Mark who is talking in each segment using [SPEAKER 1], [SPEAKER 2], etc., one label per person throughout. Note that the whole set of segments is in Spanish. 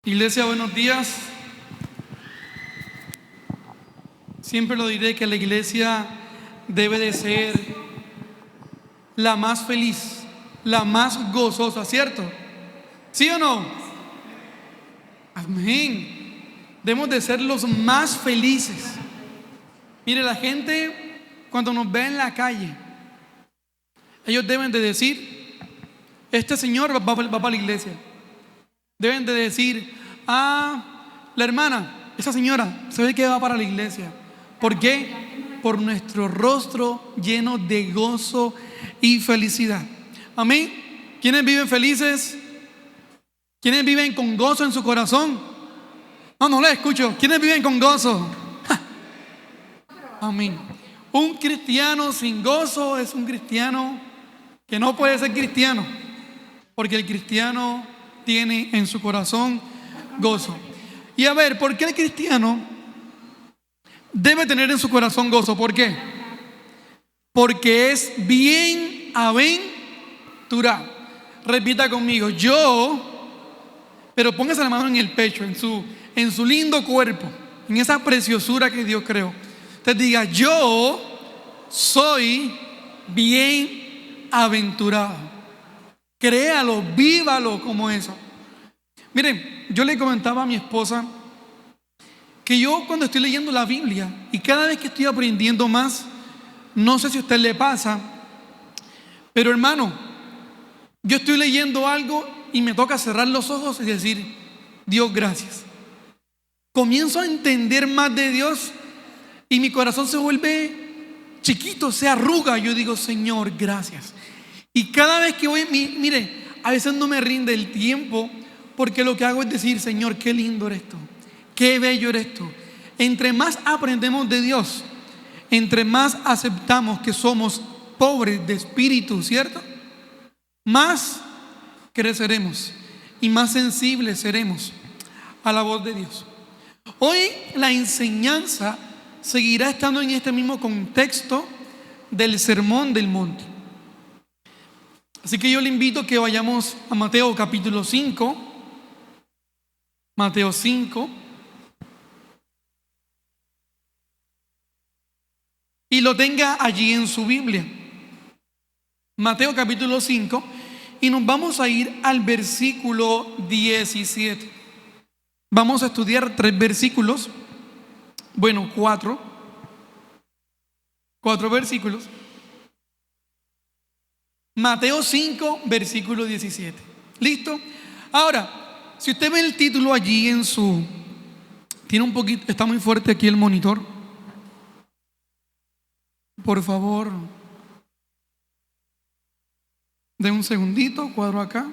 [SPEAKER 1] Iglesia, buenos días. Siempre lo diré que la iglesia debe de ser la más feliz, la más gozosa, ¿cierto? ¿Sí o no? Amén. Debemos de ser los más felices. Mire, la gente cuando nos ve en la calle, ellos deben de decir: este señor va para la iglesia. Deben de decir: la hermana, esa señora, se ve que va para la iglesia. ¿Por qué? Por nuestro rostro lleno de gozo y felicidad. Amén. ¿Quiénes viven felices? ¿Quiénes viven con gozo en su corazón? No les escucho. ¿Quiénes viven con gozo? Amén. Un cristiano sin gozo es un cristiano que no puede ser cristiano, porque el cristiano tiene en su corazón gozo. Y a ver, ¿por qué el cristiano debe tener en su corazón gozo? ¿Por qué? Porque es bienaventurado. Repita conmigo: pero póngase la mano en el pecho, en su lindo cuerpo, en esa preciosura que Dios creó. Usted diga: yo soy bienaventurado. Créalo, vívalo como eso. Miren, yo le comentaba a mi esposa que yo, cuando estoy leyendo la Biblia y cada vez que estoy aprendiendo más, no sé si a usted le pasa, pero hermano, yo estoy leyendo algo y me toca cerrar los ojos y decir: Dios, gracias. Comienzo a entender más de Dios y mi corazón se vuelve chiquito, se arruga. Yo digo: Señor, gracias. Y cada vez que voy, mire, a veces no me rinde el tiempo, porque lo que hago es decir: Señor, qué lindo eres tú, qué bello eres tú. Entre más aprendemos de Dios, entre más aceptamos que somos pobres de espíritu, ¿cierto? Más creceremos y más sensibles seremos a la voz de Dios. Hoy la enseñanza seguirá estando en este mismo contexto del Sermón del Monte. Así que yo le invito a que vayamos a Mateo capítulo 5. Mateo 5. Y lo tenga allí en su Biblia. Mateo capítulo 5. Y nos vamos a ir al versículo 17. Vamos a estudiar 3 versículos. Bueno, 4 versículos. Mateo 5, versículo 17. ¿Listo? Ahora, si usted ve el título allí tiene un poquito, está muy fuerte aquí el monitor. Por favor, de un segundito, cuadro acá.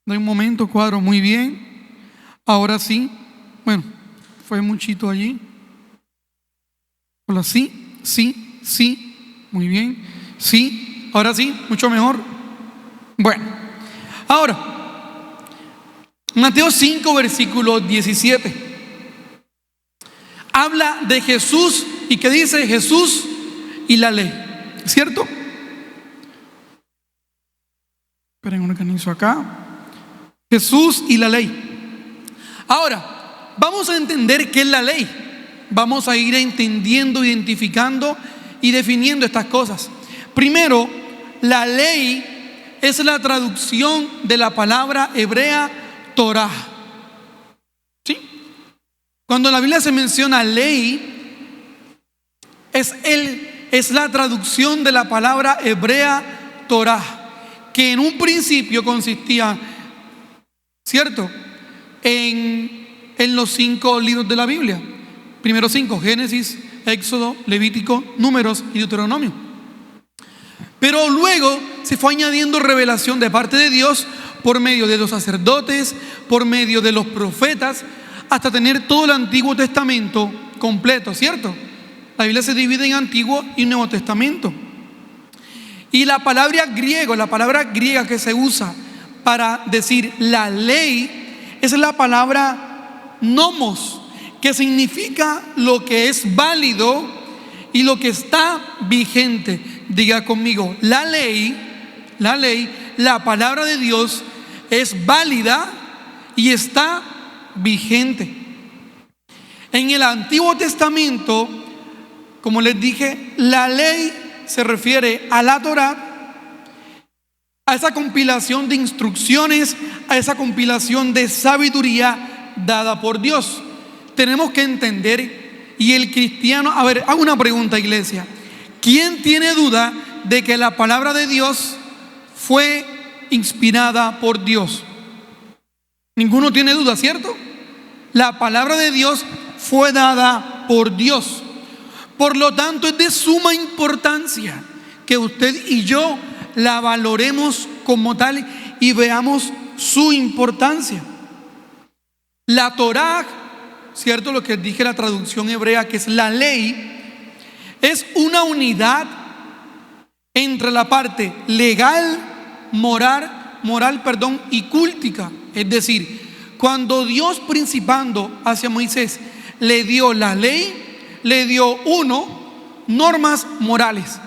[SPEAKER 1] De un momento, cuadro, muy bien. Ahora sí, bueno, fue muchito allí. Hola, sí, muy bien. Sí, ahora sí, mucho mejor. Bueno, ahora, Mateo 5, versículo 17. Habla de Jesús y que dice: Jesús y la ley, ¿cierto? Esperen, organizo acá. Jesús y la ley. Ahora, vamos a entender qué es la ley. Vamos a ir entendiendo, identificando y definiendo estas cosas. Primero, la ley es la traducción de la palabra hebrea Torah. ¿Sí? Cuando en la Biblia se menciona ley, es la traducción de la palabra hebrea Torah, que en un principio consistía, ¿cierto?, en los 5 libros de la Biblia. Primero 5: Génesis, Éxodo, Levítico, Números y Deuteronomio. Pero luego se fue añadiendo revelación de parte de Dios por medio de los sacerdotes, por medio de los profetas, hasta tener todo el Antiguo Testamento completo, ¿cierto? La Biblia se divide en Antiguo y Nuevo Testamento. Y la palabra griega que se usa para decir la ley es la palabra nomos, que significa lo que es válido y lo que está vigente, Diga conmigo, la ley, la palabra de Dios es válida y está vigente. En el Antiguo Testamento, como les dije, la ley se refiere a la Torá, a esa compilación de instrucciones, a esa compilación de sabiduría dada por Dios. Tenemos que entender, y el cristiano, a ver, hago una pregunta, iglesia. ¿Quién tiene duda de que la palabra de Dios fue inspirada por Dios? Ninguno tiene duda, ¿cierto? La palabra de Dios fue dada por Dios. Por lo tanto, es de suma importancia que usted y yo la valoremos como tal y veamos su importancia. La Torá, ¿cierto? Lo que dije, la traducción hebrea, que es la ley, es una unidad entre la parte legal, moral, y cultica. Es decir, cuando Dios, principando hacia Moisés, le dio la ley, le dio normas morales.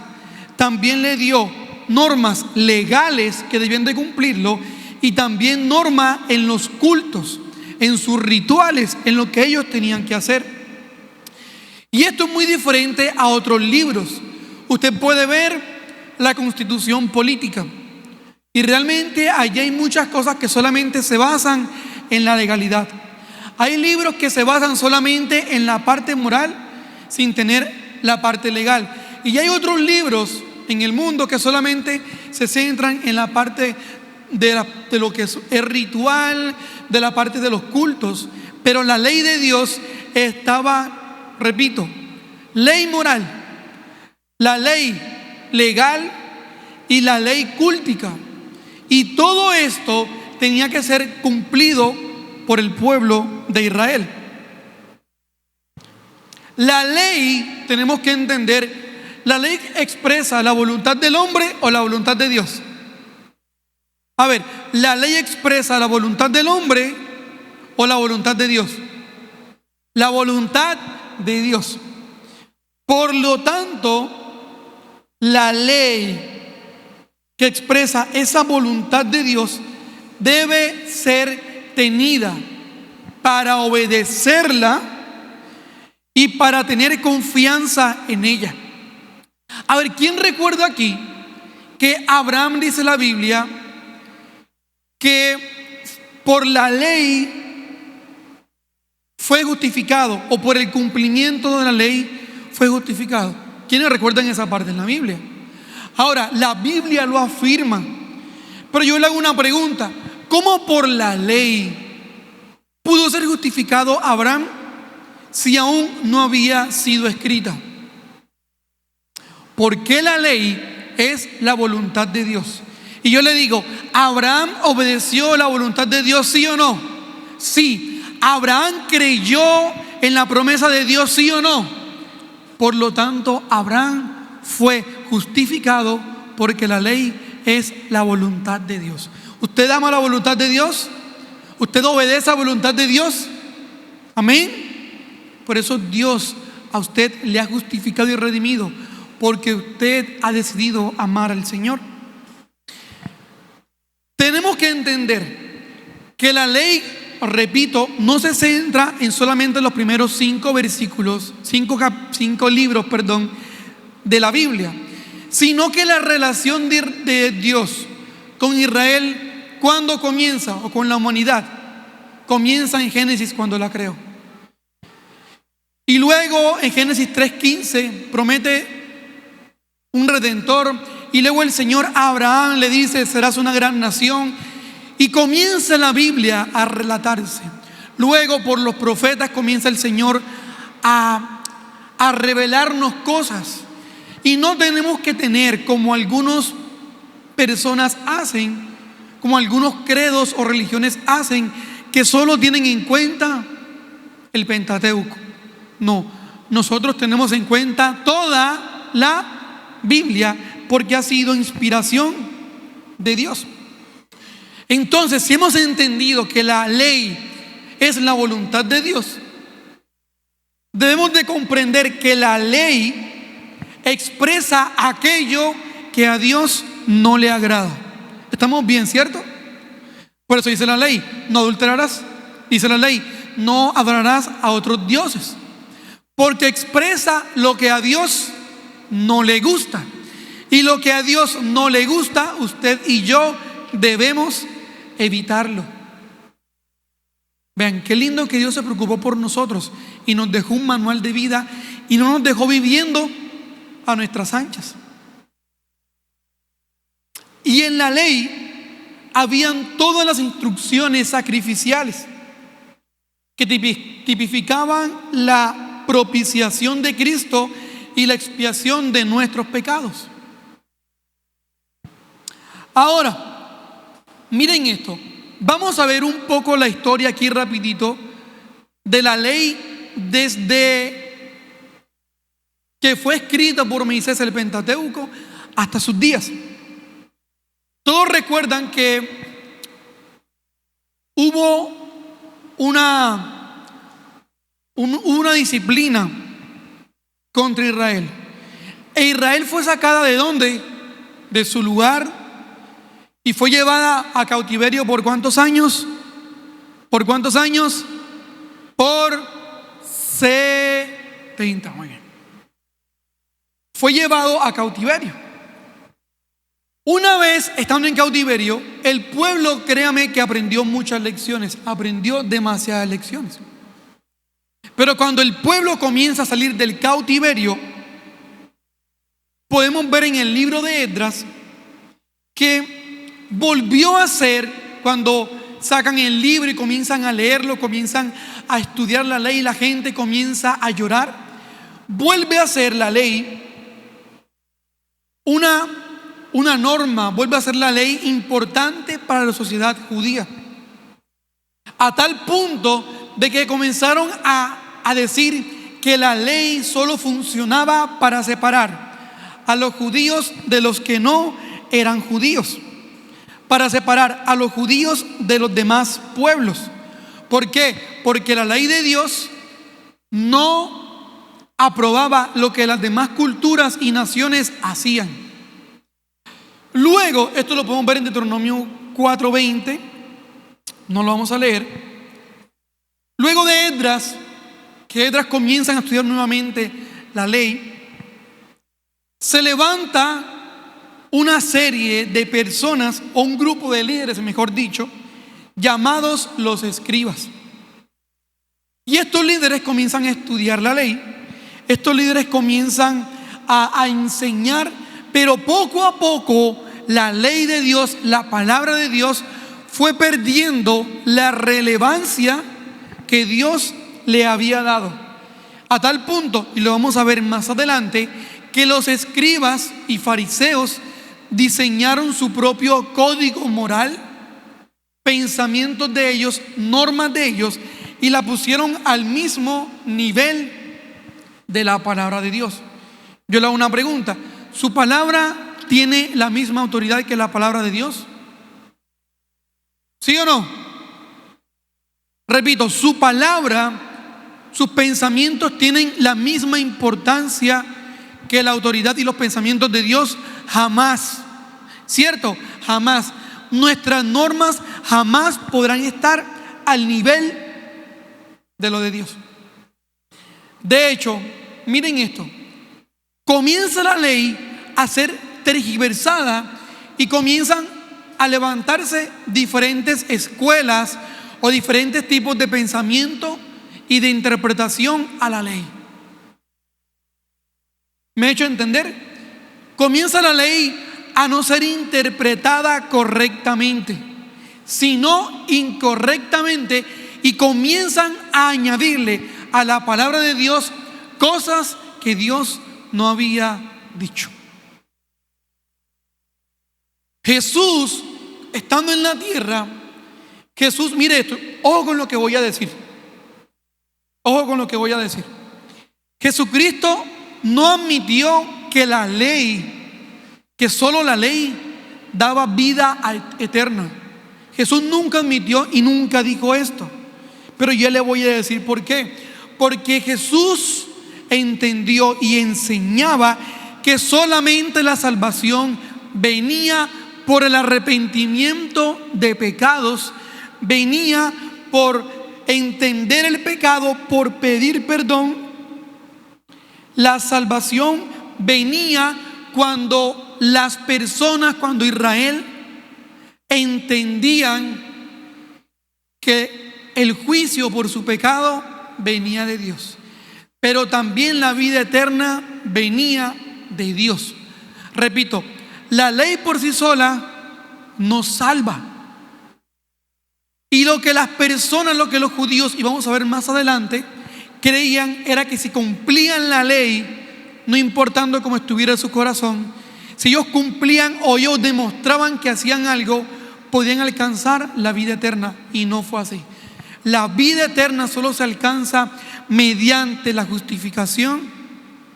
[SPEAKER 1] También le dio normas legales que debían de cumplirlo, y también normas en los cultos, en sus rituales, en lo que ellos tenían que hacer. Y esto es muy diferente a otros libros. Usted puede ver la Constitución política, y realmente allí hay muchas cosas que solamente se basan en la legalidad. Hay libros que se basan solamente en la parte moral sin tener la parte legal. Y hay otros libros en el mundo que solamente se centran en la parte de lo que es el ritual, de la parte de los cultos. Pero la ley de Dios estaba, repito, ley moral, la ley legal y la ley cultica. Y todo esto tenía que ser cumplido por el pueblo de Israel. La ley, tenemos que entender, la ley expresa la voluntad del hombre o la voluntad de Dios. A ver, ¿la ley expresa la voluntad del hombre o la voluntad de Dios? La voluntad de Dios. Por lo tanto, la ley que expresa esa voluntad de Dios debe ser tenida para obedecerla y para tener confianza en ella. A ver, ¿quién recuerda aquí que Abraham, dice la Biblia, que por la ley fue justificado, o por el cumplimiento de la ley fue justificado? ¿Quiénes recuerdan esa parte en la Biblia? Ahora, la Biblia lo afirma, pero yo le hago una pregunta: ¿cómo por la ley pudo ser justificado Abraham si aún no había sido escrita? Porque la ley es la voluntad de Dios. Y yo le digo, ¿Abraham obedeció la voluntad de Dios, sí o no? Sí. ¿Abraham creyó en la promesa de Dios, sí o no? Por lo tanto, Abraham fue justificado porque la ley es la voluntad de Dios. ¿Usted ama la voluntad de Dios? ¿Usted obedece a la voluntad de Dios? Amén. Por eso Dios a usted le ha justificado y redimido, porque usted ha decidido amar al Señor. Tenemos que entender que la ley, repito, no se centra en solamente los primeros 5 versículos, 5 libros, de la Biblia, sino que la relación de Dios con Israel, ¿cuándo comienza? O con la humanidad, comienza en Génesis, cuando la creó. Y luego en Génesis 3:15 promete un redentor, y luego el Señor a Abraham le dice: serás una gran nación, y comienza la Biblia a relatarse. Luego por los profetas comienza el Señor a revelarnos cosas. Y no tenemos que tener, como algunas personas hacen, como algunos credos o religiones hacen, que solo tienen en cuenta el Pentateuco. No, nosotros tenemos en cuenta toda la Biblia, porque ha sido inspiración de Dios. Entonces, si hemos entendido que la ley es la voluntad de Dios, debemos de comprender que la ley expresa aquello que a Dios no le agrada. ¿Estamos bien, cierto? Por eso dice la ley, no adulterarás. Dice la ley, no adorarás a otros dioses. Porque expresa lo que a Dios no le gusta. Y lo que a Dios no le gusta, usted y yo debemos evitarlo. Vean, qué lindo que Dios se preocupó por nosotros y nos dejó un manual de vida y no nos dejó viviendo a nuestras anchas. Y en la ley habían todas las instrucciones sacrificiales que tipificaban la propiciación de Cristo y la expiación de nuestros pecados. Ahora, miren esto. Vamos a ver un poco la historia aquí rapidito de la ley desde que fue escrita por Moisés el Pentateuco hasta sus días. Todos recuerdan que hubo una disciplina contra Israel. E Israel fue sacada ¿de dónde? De su lugar. Y fue llevada a cautiverio ¿por cuántos años? ¿Por cuántos años? Por 70. Muy bien. Fue llevado a cautiverio. Una vez estando en cautiverio, el pueblo, créame que aprendió muchas lecciones. Aprendió demasiadas lecciones. Pero cuando el pueblo comienza a salir del cautiverio, podemos ver en el libro de Esdras que volvió a ser, cuando sacan el libro y comienzan a leerlo, comienzan a estudiar la ley y la gente comienza a llorar, vuelve a ser la ley una norma, vuelve a ser la ley importante para la sociedad judía. A tal punto de que comenzaron a decir que la ley solo funcionaba para separar a los judíos de los que no eran judíos, para separar a los judíos de los demás pueblos. ¿Por qué? Porque la ley de Dios no aprobaba lo que las demás culturas y naciones hacían. Luego, esto lo podemos ver en Deuteronomio 4:20, no lo vamos a leer. Luego de Esdras, que Esdras comienzan a estudiar nuevamente la ley, se levanta una serie de personas, o un grupo de líderes, mejor dicho, llamados los escribas. Y estos líderes comienzan a estudiar la ley, estos líderes comienzan a enseñar, pero poco a poco la ley de Dios, la palabra de Dios, fue perdiendo la relevancia que Dios le había dado. A tal punto, y lo vamos a ver más adelante, que los escribas y fariseos diseñaron su propio código moral, pensamientos de ellos, normas de ellos, y la pusieron al mismo nivel de la palabra de Dios. Yo le hago una pregunta: ¿su palabra tiene la misma autoridad que la palabra de Dios? ¿Sí o no? Repito, su palabra, sus pensamientos tienen la misma importancia que la autoridad y los pensamientos de Dios. Jamás, ¿cierto? Jamás. Nuestras normas jamás podrán estar al nivel de lo de Dios. De hecho, miren esto: comienza la ley a ser tergiversada y comienzan a levantarse diferentes escuelas o diferentes tipos de pensamiento y de interpretación a la ley. ¿Me he hecho entender? Comienza la ley a no ser interpretada correctamente, sino incorrectamente, y comienzan a añadirle a la palabra de Dios cosas que Dios no había dicho. Jesús, estando en la tierra, Jesús, mire esto, ojo con lo que voy a decir. Ojo con lo que voy a decir. Jesucristo no admitió que la ley, que solo la ley daba vida eterna. Jesús nunca admitió y nunca dijo esto. Pero yo le voy a decir por qué. Porque Jesús entendió y enseñaba que solamente la salvación venía por el arrepentimiento de pecados, venía por entender el pecado, por pedir perdón. La salvación venía cuando las personas, cuando Israel entendían que el juicio por su pecado venía de Dios, pero también la vida eterna venía de Dios. Repito, la ley por sí sola no salva. Y lo que las personas, lo que los judíos, y vamos a ver más adelante, creían era que si cumplían la ley, no importando cómo estuviera su corazón, si ellos cumplían o ellos demostraban que hacían algo, podían alcanzar la vida eterna. Y no fue así. La vida eterna solo se alcanza mediante la justificación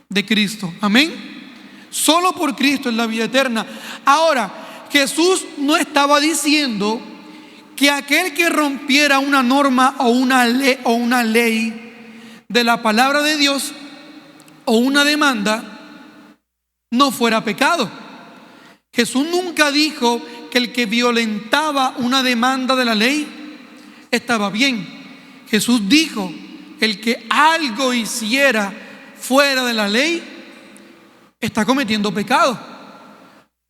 [SPEAKER 1] de Cristo. Amén. Solo por Cristo es la vida eterna. Ahora, Jesús no estaba diciendo que aquel que rompiera una norma o una ley de la palabra de Dios o una demanda no fuera pecado. Jesús nunca dijo que el que violentaba una demanda de la ley estaba bien. Jesús dijo que el que algo hiciera fuera de la ley está cometiendo pecado.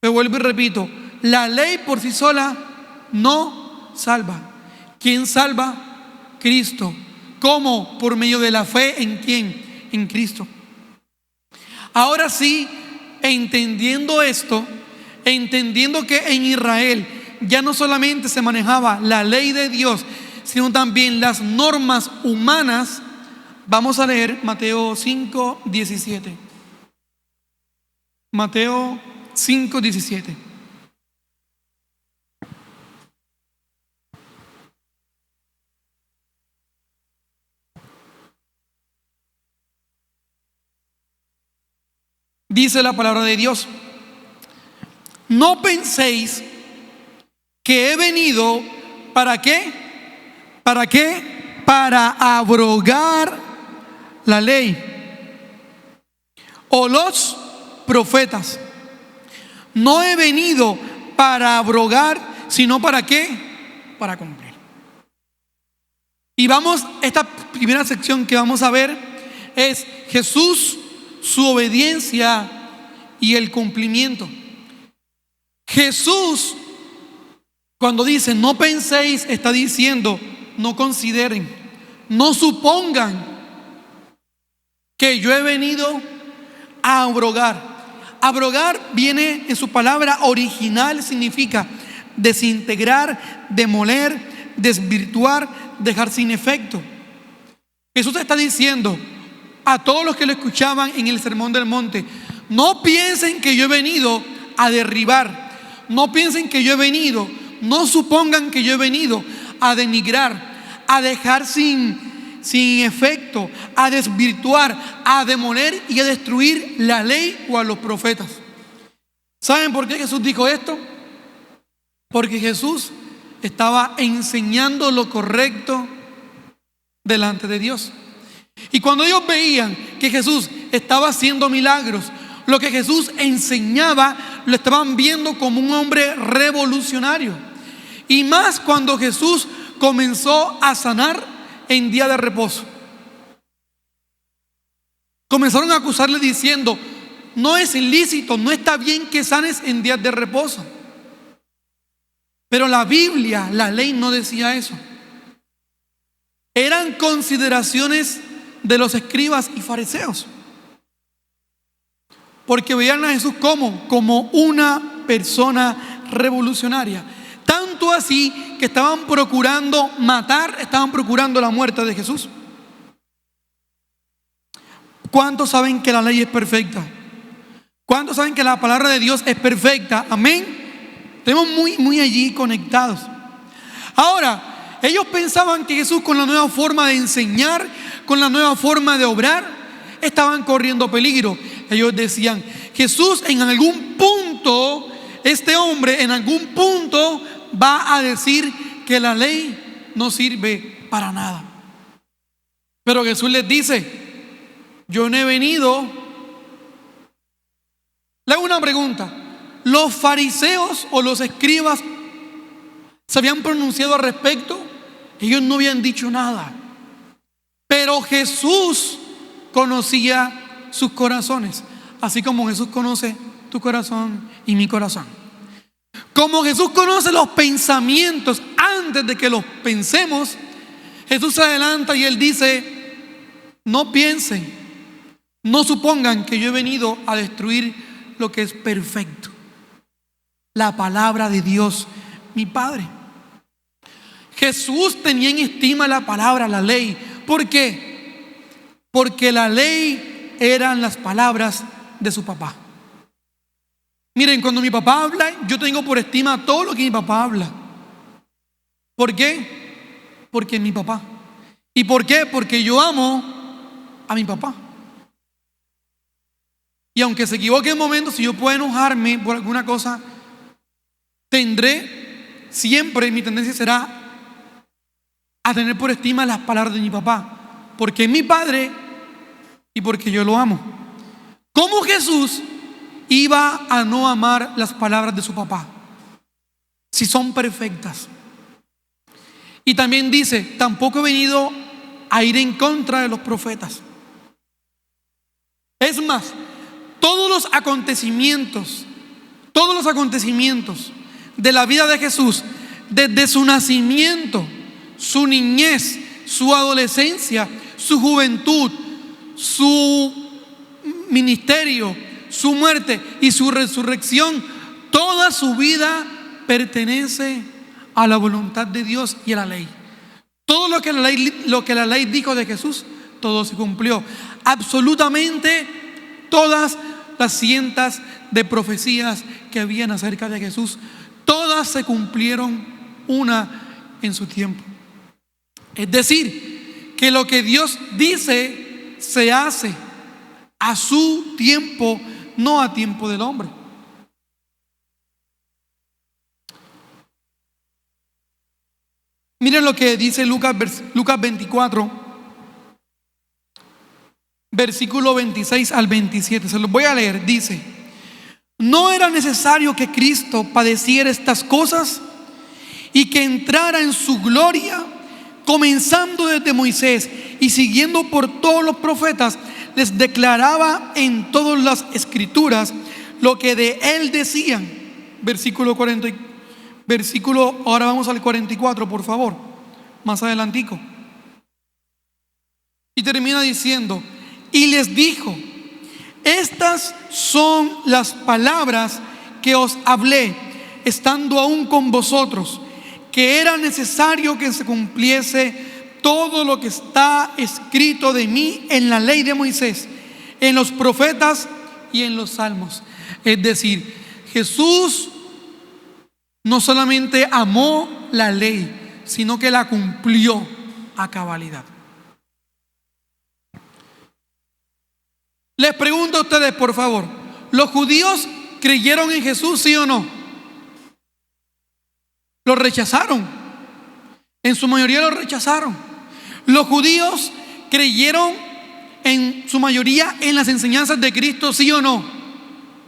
[SPEAKER 1] Pero vuelvo y repito, la ley por sí sola no salva. ¿Quién salva? Cristo. ¿Cómo? Por medio de la fe en ¿quién? En Cristo. Ahora sí, entendiendo esto, entendiendo que en Israel ya no solamente se manejaba la ley de Dios, sino también las normas humanas, vamos a leer Mateo 5:17. Mateo 5:17. Dice la palabra de Dios: no penséis que he venido ¿para qué? ¿Para qué? Para abrogar la ley o los profetas. No he venido para abrogar, sino ¿para qué? Para cumplir. Y vamos, esta primera sección que vamos a ver es Jesús, su obediencia y el cumplimiento. Jesús, cuando dice no penséis, está diciendo no consideren, no supongan que yo he venido a abrogar. Abrogar viene en su palabra original, significa desintegrar, demoler, desvirtuar, dejar sin efecto. Jesús está diciendo a todos los que lo escuchaban en el Sermón del Monte: no piensen que yo he venido a derribar, no piensen que yo he venido, no supongan que yo he venido a denigrar, a dejar sin efecto, a desvirtuar, a demoler y a destruir la ley o a los profetas. ¿Saben por qué Jesús dijo esto? Porque Jesús estaba enseñando lo correcto delante de Dios. Y cuando ellos veían que Jesús estaba haciendo milagros, lo que Jesús enseñaba lo estaban viendo como un hombre revolucionario. Y más cuando Jesús comenzó a sanar en día de reposo. Comenzaron a acusarle diciendo: no es ilícito, no está bien que sanes en días de reposo. Pero la Biblia, la ley no decía eso. Eran consideraciones de los escribas y fariseos, porque veían a Jesús como una persona revolucionaria. Tanto así que estaban procurando matar, estaban procurando la muerte de Jesús. ¿Cuántos saben que la ley es perfecta? ¿Cuántos saben que la palabra de Dios es perfecta? Amén. Estamos muy allí conectados. Ahora, ellos pensaban que Jesús, con la nueva forma de enseñar, con la nueva forma de obrar, estaban corriendo peligro. Ellos decían: Jesús en algún punto, este hombre en algún punto va a decir que la ley no sirve para nada. Pero Jesús les dice: yo no he venido Le hago una pregunta. ¿Los fariseos o los escribas se habían pronunciado al respecto? Ellos no habían dicho nada. Pero Jesús conocía sus corazones, así como Jesús conoce tu corazón y mi corazón. Como Jesús conoce los pensamientos antes de que los pensemos, Jesús se adelanta y Él dice: no piensen, no supongan que yo he venido a destruir lo que es perfecto, la palabra de Dios, mi Padre. Jesús tenía en estima la palabra, la ley. ¿Por qué? Porque la ley eran las palabras de su papá. Miren, cuando mi papá habla, yo tengo por estima todo lo que mi papá habla. ¿Por qué? Porque es mi papá. ¿Y por qué? Porque yo amo a mi papá. Y aunque se equivoque en momentos, si yo puedo enojarme por alguna cosa, siempre mi tendencia será a tener por estima las palabras de mi papá, porque es mi padre y porque yo lo amo. ¿Cómo Jesús iba a no amar las palabras de su papá si son perfectas? Y también dice: tampoco he venido a ir en contra de los profetas. Es más, todos los acontecimientos de la vida de Jesús, desde su nacimiento, su niñez, su adolescencia, su juventud, su ministerio, su muerte y su resurrección, toda su vida pertenece a la voluntad de Dios y a la ley. Todo lo que la ley dijo de Jesús, todo se cumplió. Absolutamente todas las cientos de profecías que habían acerca de Jesús, todas se cumplieron una en su tiempo. Es decir, que lo que Dios dice se hace a su tiempo, no a tiempo del hombre. Miren lo que dice Lucas 24, versículo 26 al 27. Se los voy a leer. Dice: ¿no era necesario que Cristo padeciera estas cosas y que entrara en su gloria? Comenzando desde Moisés y siguiendo por todos los profetas, les declaraba en todas las escrituras lo que de él decían. Ahora vamos al 44, por favor, más adelantico. Y termina diciendo: y les dijo: estas son las palabras que os hablé estando aún con vosotros, que era necesario que se cumpliese todo lo que está escrito de mí en la ley de Moisés, en los profetas y en los salmos. Es decir, Jesús no solamente amó la ley, sino que la cumplió a cabalidad. Les pregunto a ustedes, por favor, ¿los judíos creyeron en Jesús, sí o no? Lo rechazaron. En su mayoría lo rechazaron. Los judíos creyeron en su mayoría en las enseñanzas de Cristo, ¿sí o no?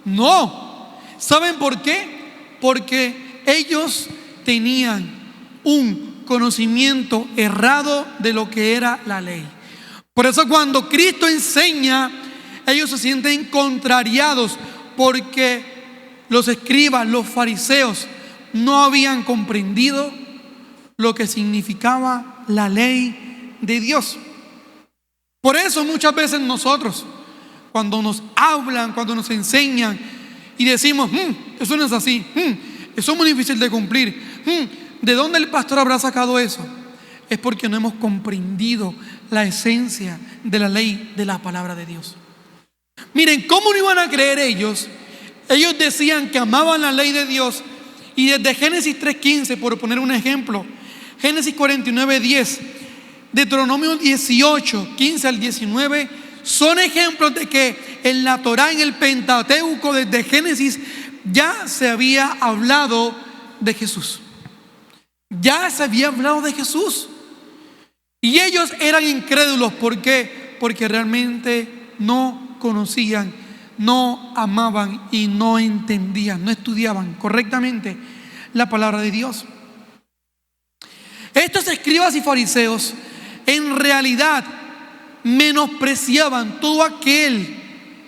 [SPEAKER 1] No. ¿Saben por qué? Porque ellos tenían un conocimiento errado de lo que era la ley. Por eso cuando Cristo enseña, ellos se sienten contrariados, porque los escribas, los fariseos, no habían comprendido lo que significaba la ley de Dios. Por eso muchas veces nosotros, cuando nos hablan, cuando nos enseñan y decimos: eso no es así, eso es muy difícil de cumplir, ¿de dónde el pastor habrá sacado eso? Es porque no hemos comprendido la esencia de la ley, de la palabra de Dios. Miren, ¿cómo no iban a creer ellos? Ellos decían que amaban la ley de Dios, y desde Génesis 3:15, por poner un ejemplo, Génesis 49:10, Deuteronomio 18:15 al 19, son ejemplos de que en la Torá, en el Pentateuco, desde Génesis, ya se había hablado de Jesús. Ya se había hablado de Jesús. Y ellos eran incrédulos. ¿Por qué? Porque realmente no conocían no amaban y no entendían, no estudiaban correctamente la palabra de Dios. Estos escribas y fariseos en realidad menospreciaban todo aquel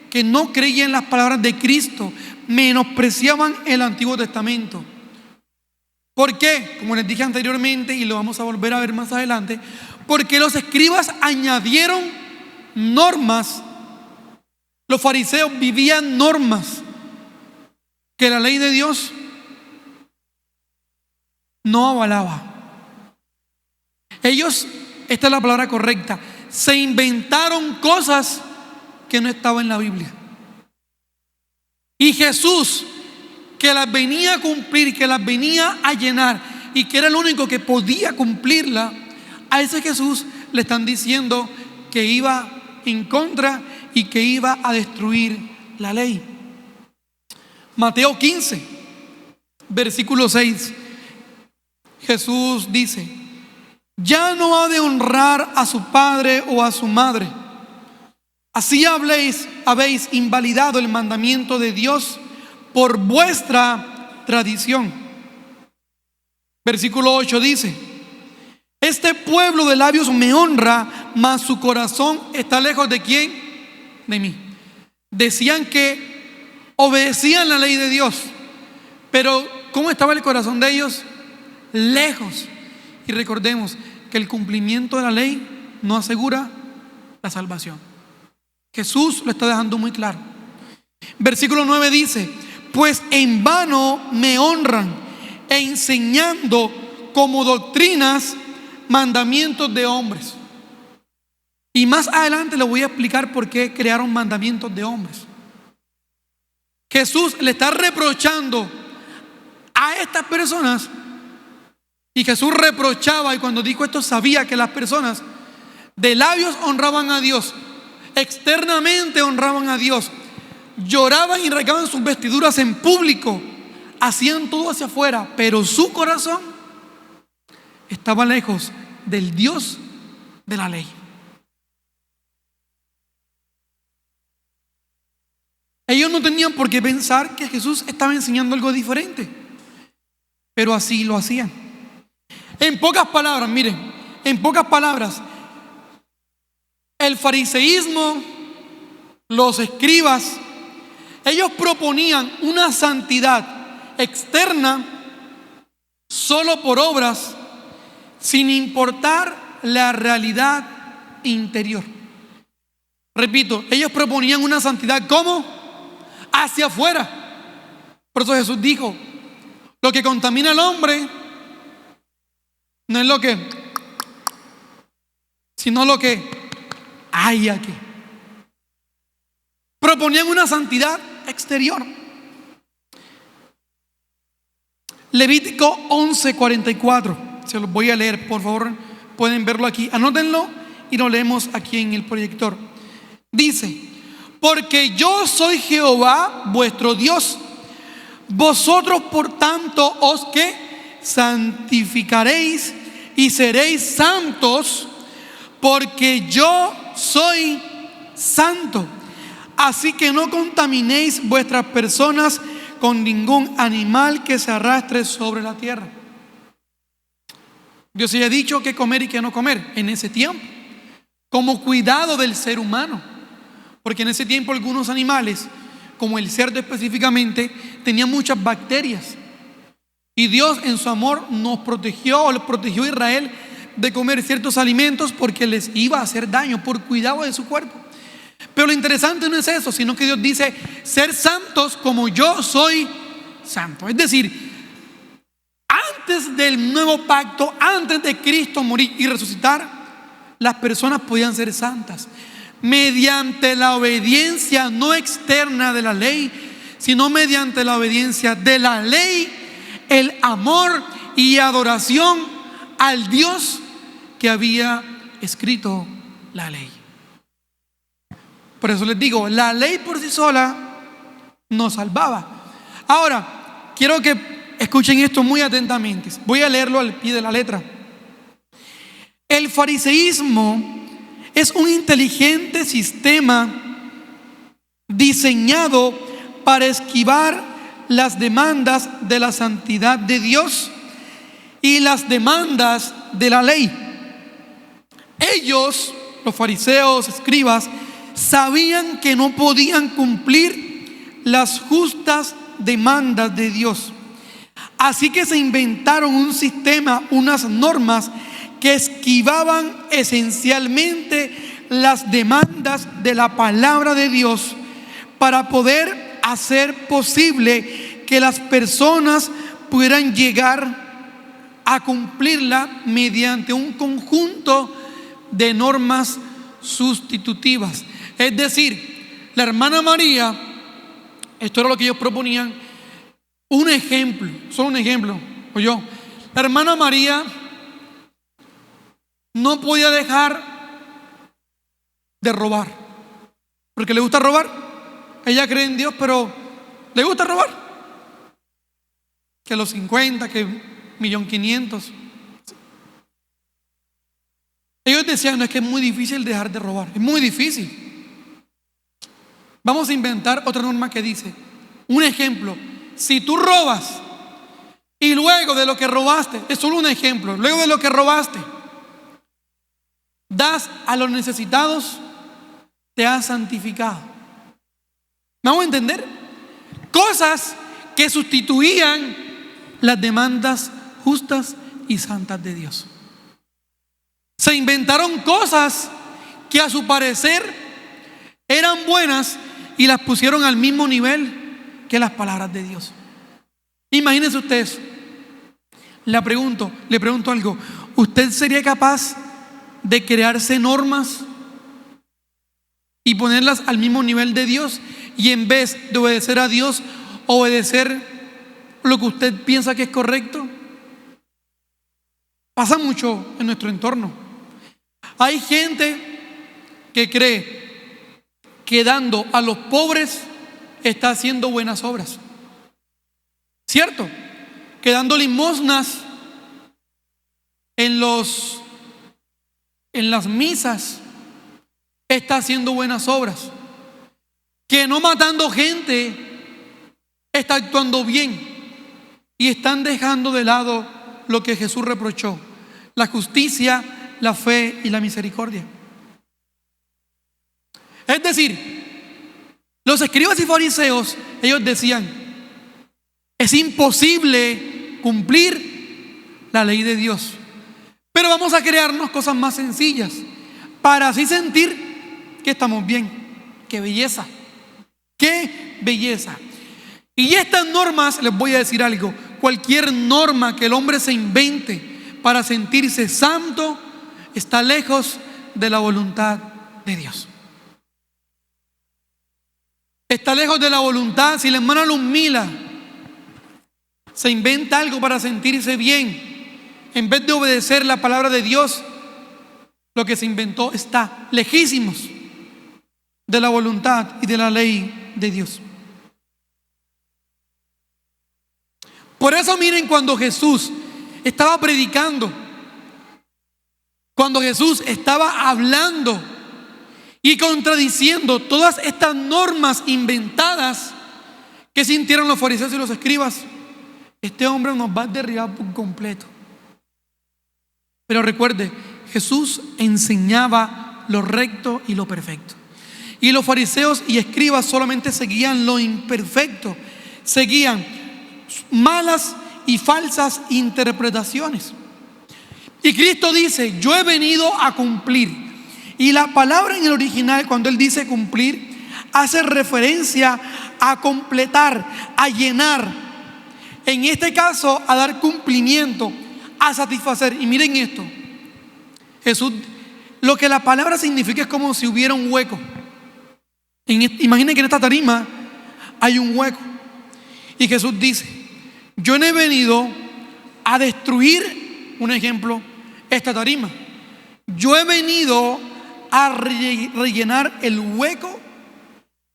[SPEAKER 1] que no creía en las palabras de Cristo, menospreciaban el Antiguo Testamento. ¿Por qué? Como les dije anteriormente y lo vamos a volver a ver más adelante, porque los escribas añadieron normas. Los fariseos vivían normas que la ley de Dios no avalaba. Ellos, esta es la palabra correcta, se inventaron cosas que no estaban en la Biblia. Y Jesús, que las venía a cumplir, que las venía a llenar y que era el único que podía cumplirla, a ese Jesús le están diciendo que iba en contra y que iba a destruir la ley. Mateo 15, versículo 6, Jesús dice: ya no ha de honrar a su padre o a su madre. Así habéis invalidado el mandamiento de Dios por vuestra tradición. Versículo 8 dice: este pueblo de labios me honra, mas su corazón está lejos ¿de quién? De mí. Decían que obedecían la ley de Dios, pero ¿cómo estaba el corazón de ellos? Lejos. Y recordemos que el cumplimiento de la ley no asegura la salvación. Jesús lo está dejando muy claro. Versículo 9 dice: pues en vano me honran, enseñando como doctrinas mandamientos de hombres. Y más adelante les voy a explicar por qué crearon mandamientos de hombres. Jesús le está reprochando a estas personas. Y Jesús reprochaba, y cuando dijo esto sabía que las personas de labios honraban a Dios, externamente honraban a Dios, lloraban y rasgaban sus vestiduras en público, hacían todo hacia afuera, pero su corazón estaba lejos del Dios de la ley. Ellos no tenían por qué pensar que Jesús estaba enseñando algo diferente, pero así lo hacían. En pocas palabras, miren, en pocas palabras, el fariseísmo, los escribas, ellos proponían una santidad externa solo por obras, sin importar la realidad interior. Repito, ellos proponían una santidad ¿cómo? Hacia afuera. Por eso Jesús dijo: lo que contamina al hombre no es lo que, sino lo que hay aquí. Proponían una santidad exterior. Levítico 11:44. Se los voy a leer, por favor, pueden verlo aquí. Anótenlo y lo leemos aquí en el proyector. Dice: porque yo soy Jehová vuestro Dios, vosotros por tanto os que santificaréis y seréis santos, porque yo soy santo. Así que no contaminéis vuestras personas con ningún animal que se arrastre sobre la tierra. Dios había dicho qué comer y qué no comer en ese tiempo, como cuidado del ser humano, porque en ese tiempo algunos animales, como el cerdo específicamente, tenían muchas bacterias. Y Dios en su amor nos protegió, o le protegió a Israel de comer ciertos alimentos porque les iba a hacer daño por cuidado de su cuerpo. Pero lo interesante no es eso, sino que Dios dice: ser santos como yo soy santo. Es decir, antes del nuevo pacto, antes de Cristo morir y resucitar, las personas podían ser santas mediante la obediencia no externa de la ley, sino mediante la obediencia de la ley, el amor y adoración al Dios que había escrito la ley. Por eso les digo, la ley por sí sola no salvaba. Ahora, quiero que escuchen esto muy atentamente. Voy a leerlo al pie de la letra. El fariseísmo es un inteligente sistema diseñado para esquivar las demandas de la santidad de Dios y las demandas de la ley. Ellos, los fariseos, escribas, sabían que no podían cumplir las justas demandas de Dios. Así que se inventaron un sistema, unas normas que esquivaban esencialmente las demandas de la palabra de Dios para poder hacer posible que las personas pudieran llegar a cumplirla mediante un conjunto de normas sustitutivas. Es decir, la hermana María, esto era lo que ellos proponían, un ejemplo, solo un ejemplo, o yo, la hermana María no podía dejar de robar, porque le gusta robar. Ella cree en Dios, pero le gusta robar. Que los 50, que 1.500.000. Ellos decían, no, es que es muy difícil dejar de robar, es muy difícil. Vamos a inventar otra norma que dice, un ejemplo, si tú robas y luego de lo que robaste, es solo un ejemplo, luego de lo que robaste, das a los necesitados, te has santificado. ¿Vamos a entender? Cosas que sustituían las demandas justas y santas de Dios. Se inventaron cosas que a su parecer eran buenas y las pusieron al mismo nivel que las palabras de Dios. Imagínense ustedes. Le pregunto algo. ¿Usted sería capaz de crearse normas y ponerlas al mismo nivel de Dios, y en vez de obedecer a Dios, obedecer lo que usted piensa que es correcto? Pasa mucho en nuestro entorno. Hay gente que cree que dando a los pobres está haciendo buenas obras. ¿Cierto? Que dando limosnas en las misas está haciendo buenas obras. Que no matando gente está actuando bien. Y están dejando de lado lo que Jesús reprochó: la justicia, la fe y la misericordia. Es decir, los escribas y fariseos, ellos decían, es imposible cumplir la ley de Dios, pero vamos a crearnos cosas más sencillas para así sentir que estamos bien. ¡Qué belleza! ¡Qué belleza! Y estas normas, les voy a decir algo, cualquier norma que el hombre se invente para sentirse santo está lejos de la voluntad de Dios. Está lejos de la voluntad. Si la hermana Luzmila se inventa algo para sentirse bien, en vez de obedecer la palabra de Dios, lo que se inventó está lejísimos de la voluntad y de la ley de Dios. Por eso miren, cuando Jesús estaba predicando, cuando Jesús estaba hablando y contradiciendo todas estas normas inventadas que sintieron los fariseos y los escribas, este hombre nos va a derribar por completo. Pero recuerde, Jesús enseñaba lo recto y lo perfecto. Y los fariseos y escribas solamente seguían lo imperfecto, seguían malas y falsas interpretaciones. Y Cristo dice, yo he venido a cumplir. Y la palabra en el original, cuando Él dice cumplir, hace referencia a completar, a llenar. En este caso, a dar cumplimiento, a satisfacer. Y miren esto, Jesús, lo que la palabra significa es como si hubiera un hueco. Imaginen que en esta tarima hay un hueco. Y Jesús dice, yo no he venido a destruir, un ejemplo, esta tarima. Yo he venido a rellenar el hueco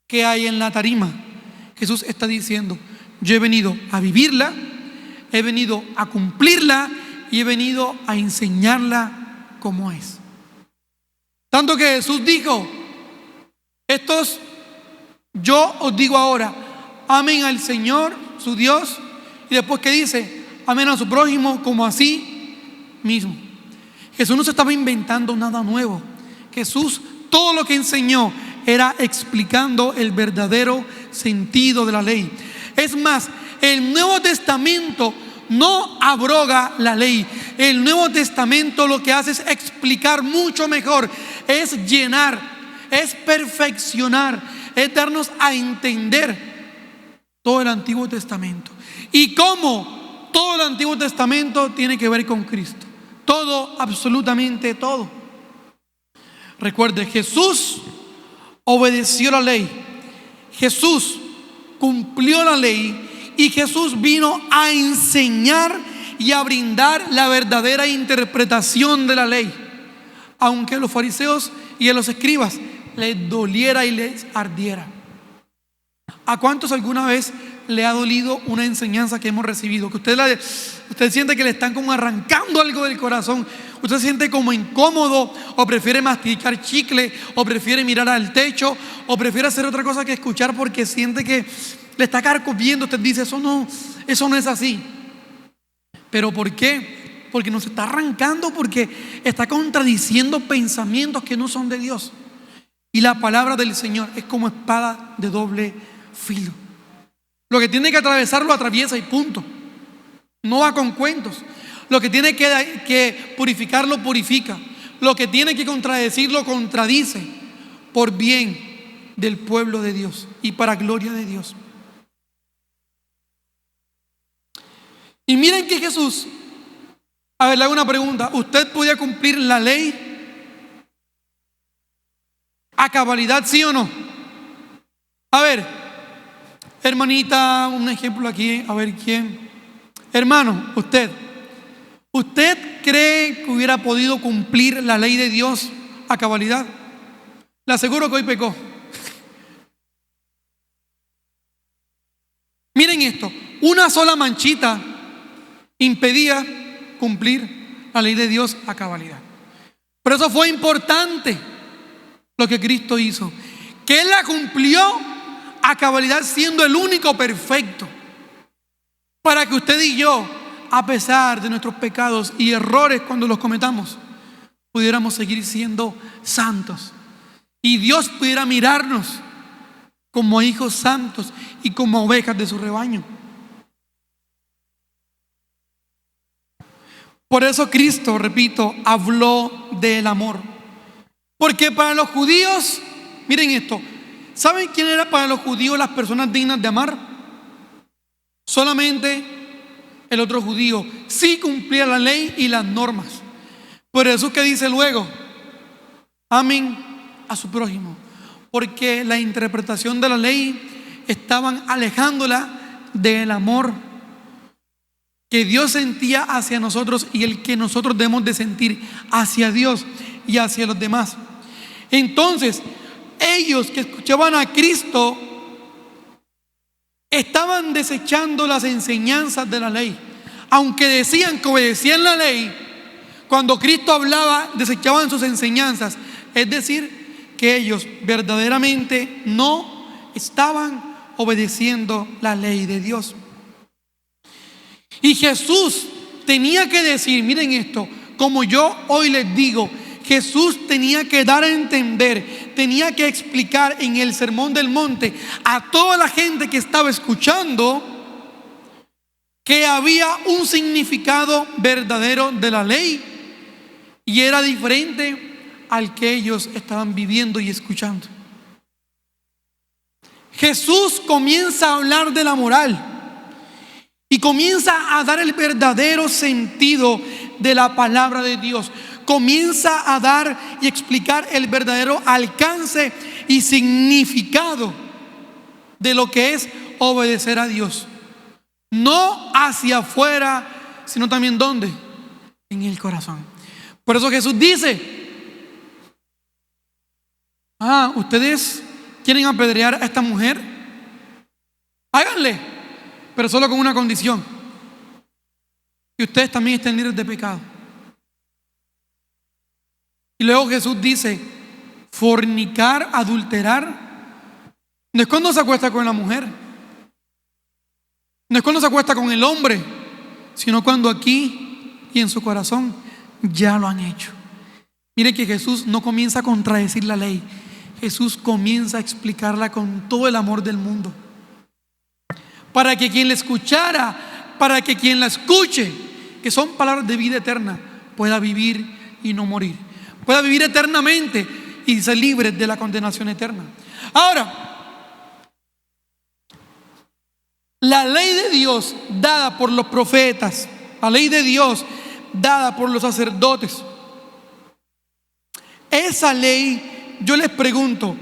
[SPEAKER 1] que hay en la tarima. Jesús está diciendo, yo he venido a vivirla, he venido a cumplirla y he venido a enseñarla como es. Tanto que Jesús dijo, estos Yo os digo ahora, amen al Señor, su Dios, y después que dice, amen a su prójimo como a sí mismo. Jesús no se estaba inventando nada nuevo. Jesús, todo lo que enseñó era explicando el verdadero sentido de la ley. Es más, el Nuevo Testamento no abroga la ley. El Nuevo Testamento lo que hace es explicar mucho mejor, es llenar, es perfeccionar, es darnos a entender todo el Antiguo Testamento. Y cómo todo el Antiguo Testamento tiene que ver con Cristo. Todo, absolutamente todo. Recuerde, Jesús obedeció la ley. Jesús cumplió la ley. Y Jesús vino a enseñar y a brindar la verdadera interpretación de la ley. Aunque a los fariseos y a los escribas les doliera y les ardiera. ¿A cuántos alguna vez le ha dolido una enseñanza que hemos recibido? Que usted siente que le están como arrancando algo del corazón. Usted se siente como incómodo, o prefiere masticar chicle, o prefiere mirar al techo, o prefiere hacer otra cosa que escuchar porque siente que le está carcomiendo. Usted dice, eso no es así. ¿Pero por qué? Porque nos está arrancando, porque está contradiciendo pensamientos que no son de Dios. Y la palabra del Señor es como espada de doble filo. Lo que tiene que atravesar lo atraviesa y punto. No va con cuentos. Lo que tiene que purificar lo purifica. Lo que tiene que contradecir lo contradice, por bien del pueblo de Dios y para gloria de Dios. Y miren que Jesús, a ver, le hago una pregunta. ¿Usted podía cumplir la ley a cabalidad, sí o no? A ver, hermanita, un ejemplo aquí, a ver quién. Hermano, ¿usted cree que hubiera podido cumplir la ley de Dios a cabalidad? Le aseguro que hoy pecó. Miren esto, una sola manchita impedía cumplir la ley de Dios a cabalidad. Por eso fue importante lo que Cristo hizo, que Él la cumplió a cabalidad, siendo el único perfecto, para que usted y yo, a pesar de nuestros pecados y errores cuando los cometamos, pudiéramos seguir siendo santos y Dios pudiera mirarnos como hijos santos y como ovejas de su rebaño. Por eso Cristo, repito, habló del amor. Porque para los judíos, miren esto, ¿saben quién era para los judíos las personas dignas de amar? Solamente el otro judío sí cumplía la ley y las normas. Por eso que dice luego, amen a su prójimo. Porque la interpretación de la ley estaban alejándola del amor que Dios sentía hacia nosotros y el que nosotros debemos de sentir hacia Dios y hacia los demás. Entonces, ellos que escuchaban a Cristo estaban desechando las enseñanzas de la ley. Aunque decían que obedecían la ley, cuando Cristo hablaba, desechaban sus enseñanzas. Es decir, que ellos verdaderamente no estaban obedeciendo la ley de Dios. Y Jesús tenía que decir, miren esto, como yo hoy les digo, Jesús tenía que dar a entender, tenía que explicar en el Sermón del Monte a toda la gente que estaba escuchando que había un significado verdadero de la ley y era diferente al que ellos estaban viviendo y escuchando. Jesús comienza a hablar de la moral y comienza a dar el verdadero sentido de la palabra de Dios. Comienza a dar y explicar el verdadero alcance y significado de lo que es obedecer a Dios. No hacia afuera, sino también ¿dónde? En el corazón. Por eso Jesús dice, ¿ustedes quieren apedrear a esta mujer? Háganle, pero solo con una condición: que ustedes también estén libres de pecado. Y luego Jesús dice, fornicar, adulterar, No es cuando se acuesta con la mujer, no es cuando se acuesta con el hombre, sino cuando aquí y en su corazón ya lo han hecho. Mire que Jesús no comienza a contradecir la ley, Jesús comienza a explicarla con todo el amor del mundo, para que quien la escuchara, para que quien la escuche, que son palabras de vida eterna, pueda vivir y no morir, pueda vivir eternamente y ser libre de la condenación eterna. Ahora, la ley de Dios dada por los profetas, la ley de Dios dada por los sacerdotes, esa ley, yo les pregunto,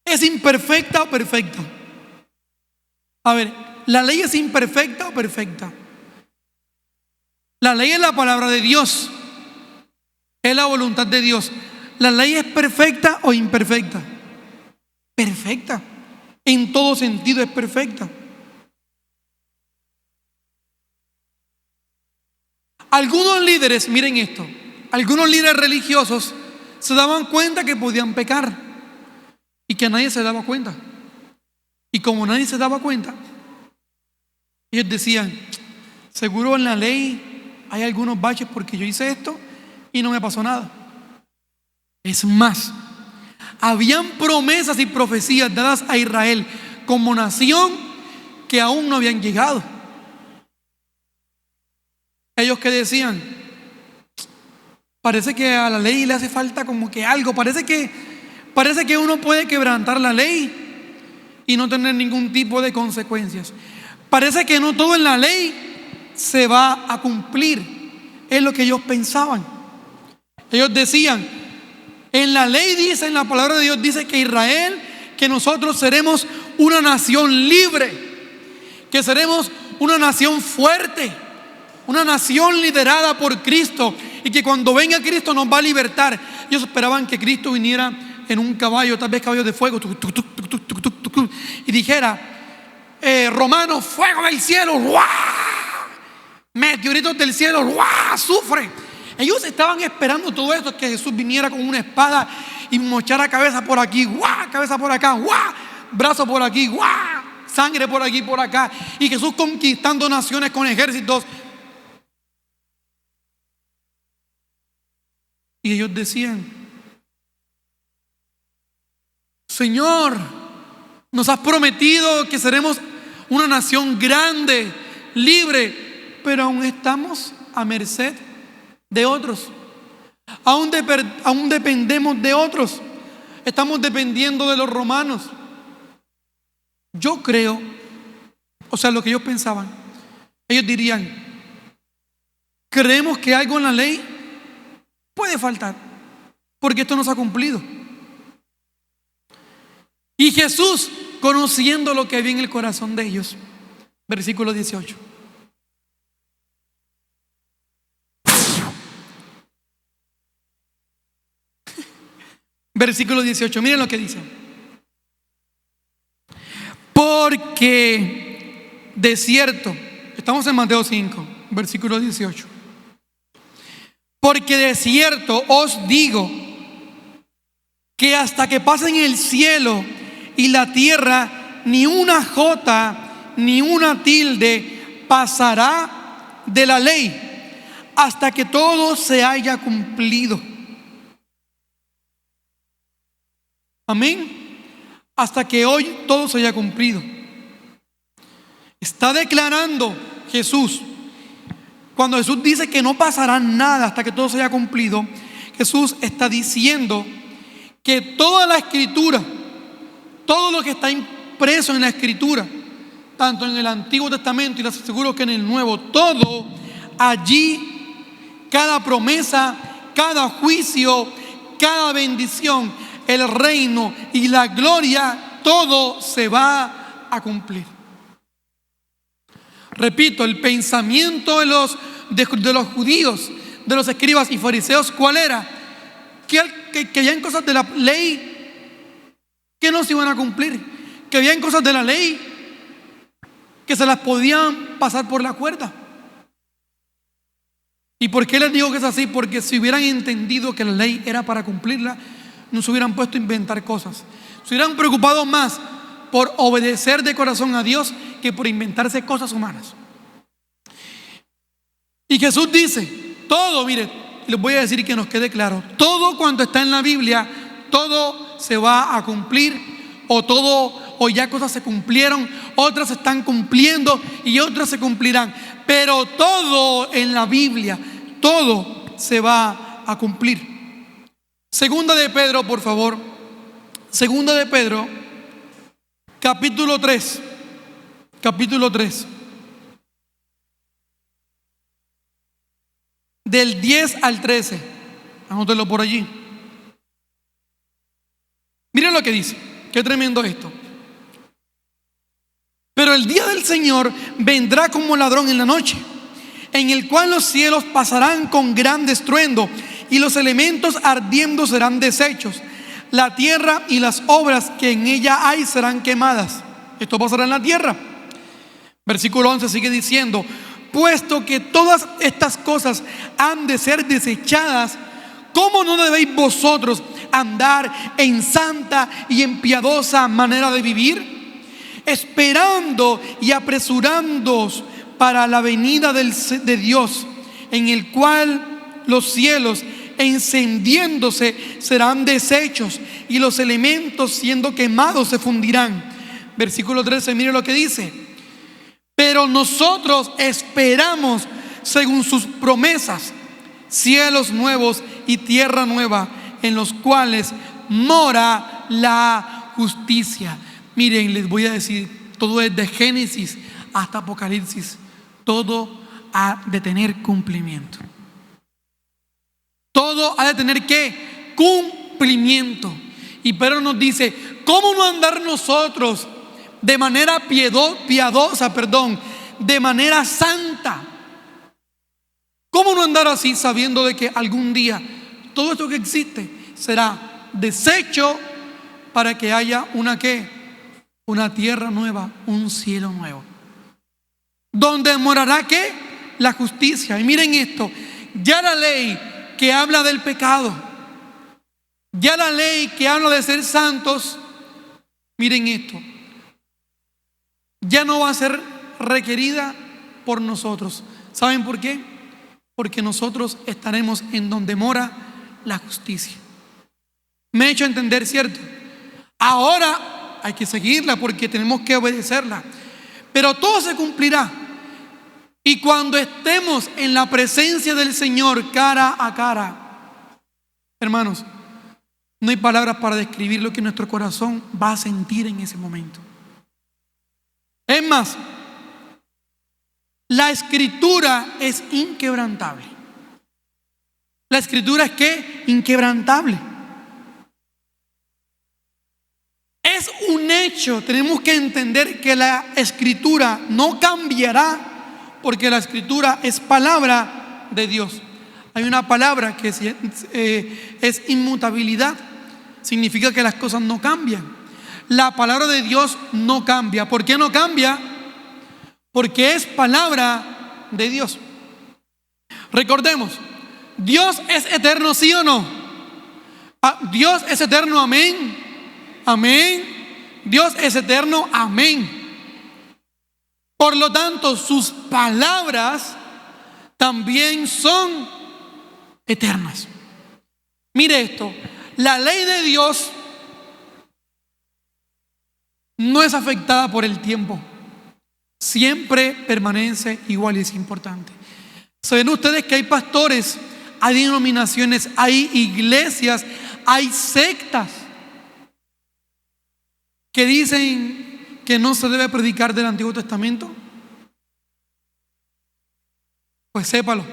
[SPEAKER 1] ¿es imperfecta o perfecta? A ver, ¿la ley es imperfecta o perfecta? La ley es la palabra de Dios, es la voluntad de Dios. ¿La ley es perfecta o imperfecta? Perfecta. En todo sentido es perfecta. Algunos líderes, miren esto, algunos líderes religiosos se daban cuenta que podían pecar y que nadie se daba cuenta. Y como nadie se daba cuenta, ellos decían, seguro en la ley hay algunos baches porque yo hice esto y no me pasó nada. Es más, habían promesas y profecías dadas a Israel como nación que aún no habían llegado. Ellos que decían, parece que a la ley le hace falta como que algo, parece que uno puede quebrantar la ley y no tener ningún tipo de consecuencias. Parece que no todo en la ley se va a cumplir. Es lo que ellos pensaban. Ellos decían, en la ley dice, en la palabra de Dios dice que Israel, que nosotros seremos una nación libre, que seremos una nación fuerte, una nación liderada por Cristo, y que cuando venga Cristo nos va a libertar. Ellos esperaban que Cristo viniera en un caballo, tal vez caballo de fuego, y dijera, Romanos, fuego del cielo, ¡guau! Meteoritos del cielo, ¡guau! Sufre. Ellos estaban esperando todo esto, que Jesús viniera con una espada y mochara cabeza por aquí, ¡guau! Cabeza por acá, ¡guau! Brazo por aquí, ¡guau! Sangre por aquí, por acá, y Jesús conquistando naciones con ejércitos. Y ellos decían, Señor, nos has prometido que seremos una nación grande, libre, pero aún estamos a merced de otros. Aún dependemos de otros. Estamos dependiendo de los romanos. Yo creo, o sea, lo que ellos pensaban, ellos dirían, creemos que algo en la ley puede faltar, porque esto no se ha cumplido. Y Jesús, conociendo lo que había en el corazón de ellos, versículo 18. Versículo 18, miren lo que dice. Porque de cierto, estamos en Mateo 5, versículo 18. Porque de cierto os digo que hasta que pasen el cielo y la tierra, ni una jota ni una tilde pasará de la ley hasta que todo se haya cumplido. Amén. Hasta que hoy todo se haya cumplido. Está declarando Jesús. Cuando Jesús dice que no pasará nada hasta que todo se haya cumplido, Jesús está diciendo que toda la escritura, todo lo que está impreso en la escritura, tanto en el Antiguo Testamento y les aseguro que en el Nuevo, todo allí, cada promesa, cada juicio, cada bendición, el reino y la gloria, todo se va a cumplir. Repito, el pensamiento de los judíos, de los escribas y fariseos, ¿cuál era? Que habían cosas de la ley que no se iban a cumplir, que habían cosas de la ley que se las podían pasar por la cuerda. ¿Y por qué les digo que es así? Porque si hubieran entendido que la ley era para cumplirla, no se hubieran puesto a inventar cosas. Se hubieran preocupado más por obedecer de corazón a Dios que por inventarse cosas humanas. Y Jesús dice, todo, mire, les voy a decir que nos quede claro, todo cuanto está en la Biblia, todo se va a cumplir, o ya cosas se cumplieron, otras se están cumpliendo y otras se cumplirán. Pero todo en la Biblia, todo se va a cumplir. Segunda de Pedro, por favor. Segunda de Pedro, capítulo 3. Capítulo 3. Del 10 al 13. Anótelo por allí. Miren lo que dice. Qué tremendo esto. Pero el día del Señor vendrá como ladrón en la noche, en el cual los cielos pasarán con gran estruendo y los elementos ardiendo serán deshechos. La tierra y las obras que en ella hay serán quemadas. Esto pasará en la tierra. Versículo 11 sigue diciendo: puesto que todas estas cosas han de ser desechadas, ¿cómo no debéis vosotros andar en santa y en piadosa manera de vivir? Esperando y apresurándoos para la venida de Dios, en el cual los cielos encendiéndose serán deshechos y los elementos siendo quemados se fundirán. Versículo 13, mire lo que dice: pero nosotros esperamos según sus promesas cielos nuevos y tierra nueva, en los cuales mora la justicia. Miren, les voy a decir, todo desde Génesis hasta Apocalipsis, todo ha de tener cumplimiento. Todo ha de tener ¿qué? Cumplimiento. Y Pedro nos dice, ¿cómo no andar nosotros de manera piadosa, de manera santa? ¿Cómo no andar así sabiendo de que algún día todo esto que existe será deshecho para que haya una ¿qué? Una tierra nueva, un cielo nuevo, donde morará ¿qué? La justicia. Y miren esto, ya la ley que habla del pecado, ya la ley que habla de ser santos, miren esto, ya no va a ser requerida por nosotros. ¿Saben por qué? Porque nosotros estaremos en donde mora la justicia. Me he hecho entender, ¿cierto? Ahora hay que seguirla porque tenemos que obedecerla, pero todo se cumplirá. Y cuando estemos en la presencia del Señor cara a cara, hermanos, no hay palabras para describir lo que nuestro corazón va a sentir en ese momento. Es más, la Escritura es inquebrantable. La Escritura es ¿qué? Inquebrantable. Es un hecho, tenemos que entender que la Escritura no cambiará, porque la Escritura es palabra de Dios. Hay una palabra que es inmutabilidad, significa que las cosas no cambian. La palabra de Dios no cambia. ¿Por qué no cambia? Porque es palabra de Dios. Recordemos, Dios es eterno, ¿sí o no? Dios es eterno, amén. Amén. Dios es eterno, amén. Por lo tanto, sus palabras también son eternas. Mire esto, la ley de Dios no es afectada por el tiempo. Siempre permanece igual y es importante. ¿Saben ustedes que hay pastores, hay denominaciones, hay iglesias, hay sectas que dicen que no se debe predicar del Antiguo Testamento? Pues sépalo.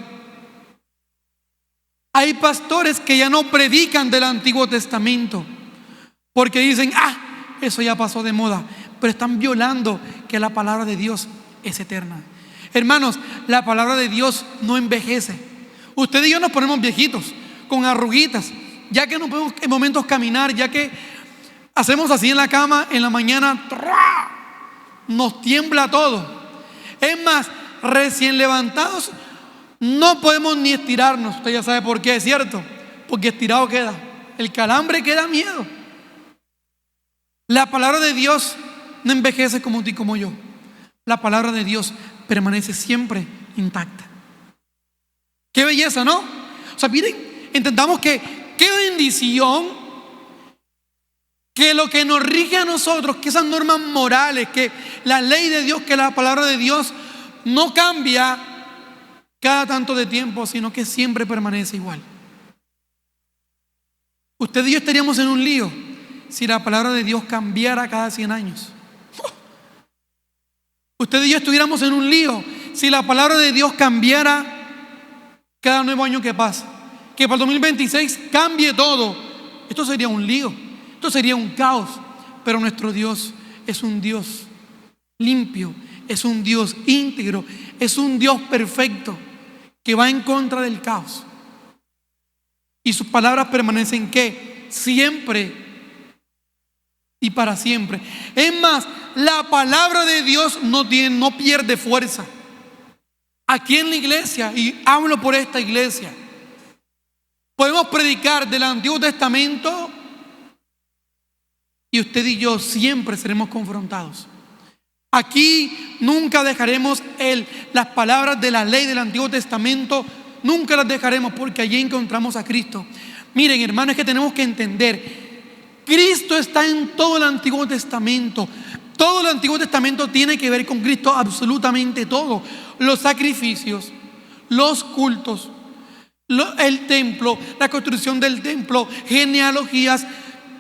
[SPEAKER 1] Hay pastores que ya no predican del Antiguo Testamento porque dicen, eso ya pasó de moda, pero están violando que la palabra de Dios es eterna. Hermanos, la palabra de Dios no envejece. Usted y yo nos ponemos viejitos, con arruguitas, ya que no podemos en momentos caminar, ya que hacemos así en la cama, en la mañana nos tiembla todo. Es más, recién levantados no podemos ni estirarnos. Usted ya sabe por qué, ¿es cierto? Porque estirado queda, el calambre queda miedo. La palabra de Dios no envejece como tú y como yo. La palabra de Dios permanece siempre intacta. Qué belleza, ¿no? O sea, miren, entendamos que qué bendición que lo que nos rige a nosotros, que esas normas morales, que la ley de Dios, que la palabra de Dios no cambia cada tanto de tiempo, sino que siempre permanece igual. Usted y yo estaríamos en un lío si la palabra de Dios cambiara cada 100 años. Usted y yo estuviéramos en un lío si la palabra de Dios cambiara cada nuevo año que pasa. Que para el 2026 cambie todo. Esto sería un lío, esto sería un caos. Pero nuestro Dios es un Dios limpio, es un Dios íntegro, es un Dios perfecto que va en contra del caos. Y sus palabras permanecen ¿qué? Siempre y para siempre. Es más, la palabra de Dios no pierde fuerza. Aquí en la iglesia, y hablo por esta iglesia, podemos predicar del Antiguo Testamento y usted y yo siempre seremos confrontados. Aquí nunca dejaremos las palabras de la ley del Antiguo Testamento, nunca las dejaremos, porque allí encontramos a Cristo. Miren, hermanos, es que tenemos que entender, Cristo está en todo el Antiguo Testamento. Todo el Antiguo Testamento tiene que ver con Cristo, absolutamente todo. Los sacrificios, los cultos, el templo, la construcción del templo, genealogías,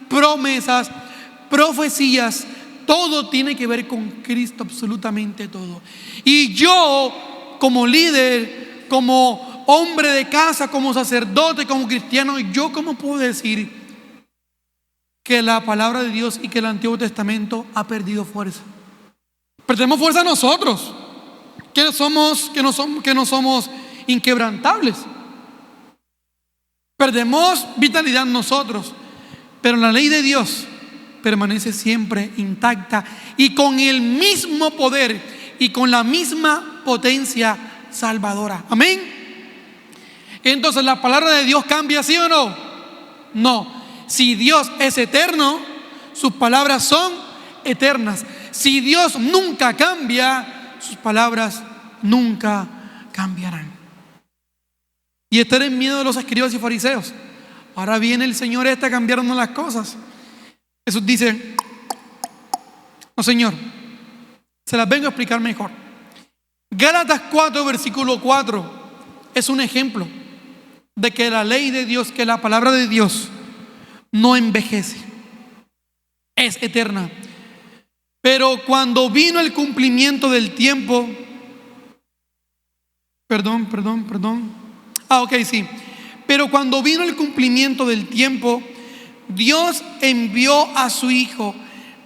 [SPEAKER 1] promesas, profecías, todo tiene que ver con Cristo, absolutamente todo. Y yo, como líder, como hombre de casa, como sacerdote, como cristiano, yo cómo puedo decir que la palabra de Dios y que el Antiguo Testamento ha perdido fuerza. Perdemos fuerza nosotros, que no somos inquebrantables. Perdemos vitalidad nosotros, pero la ley de Dios permanece siempre intacta y con el mismo poder y con la misma potencia salvadora. Amén. Entonces, ¿la palabra de Dios cambia, sí o no? No. Si Dios es eterno, sus palabras son eternas. Si Dios nunca cambia, sus palabras nunca cambiarán. Y este era el miedo de los escribas y fariseos. Ahora viene el Señor a cambiarnos las cosas. Jesús dice: no, Señor, se las vengo a explicar mejor. Gálatas 4, versículo 4 es un ejemplo de que la ley de Dios, que la palabra de Dios no envejece, es eterna. Pero cuando vino el cumplimiento del tiempo, pero cuando vino el cumplimiento del tiempo, Dios envió a su Hijo,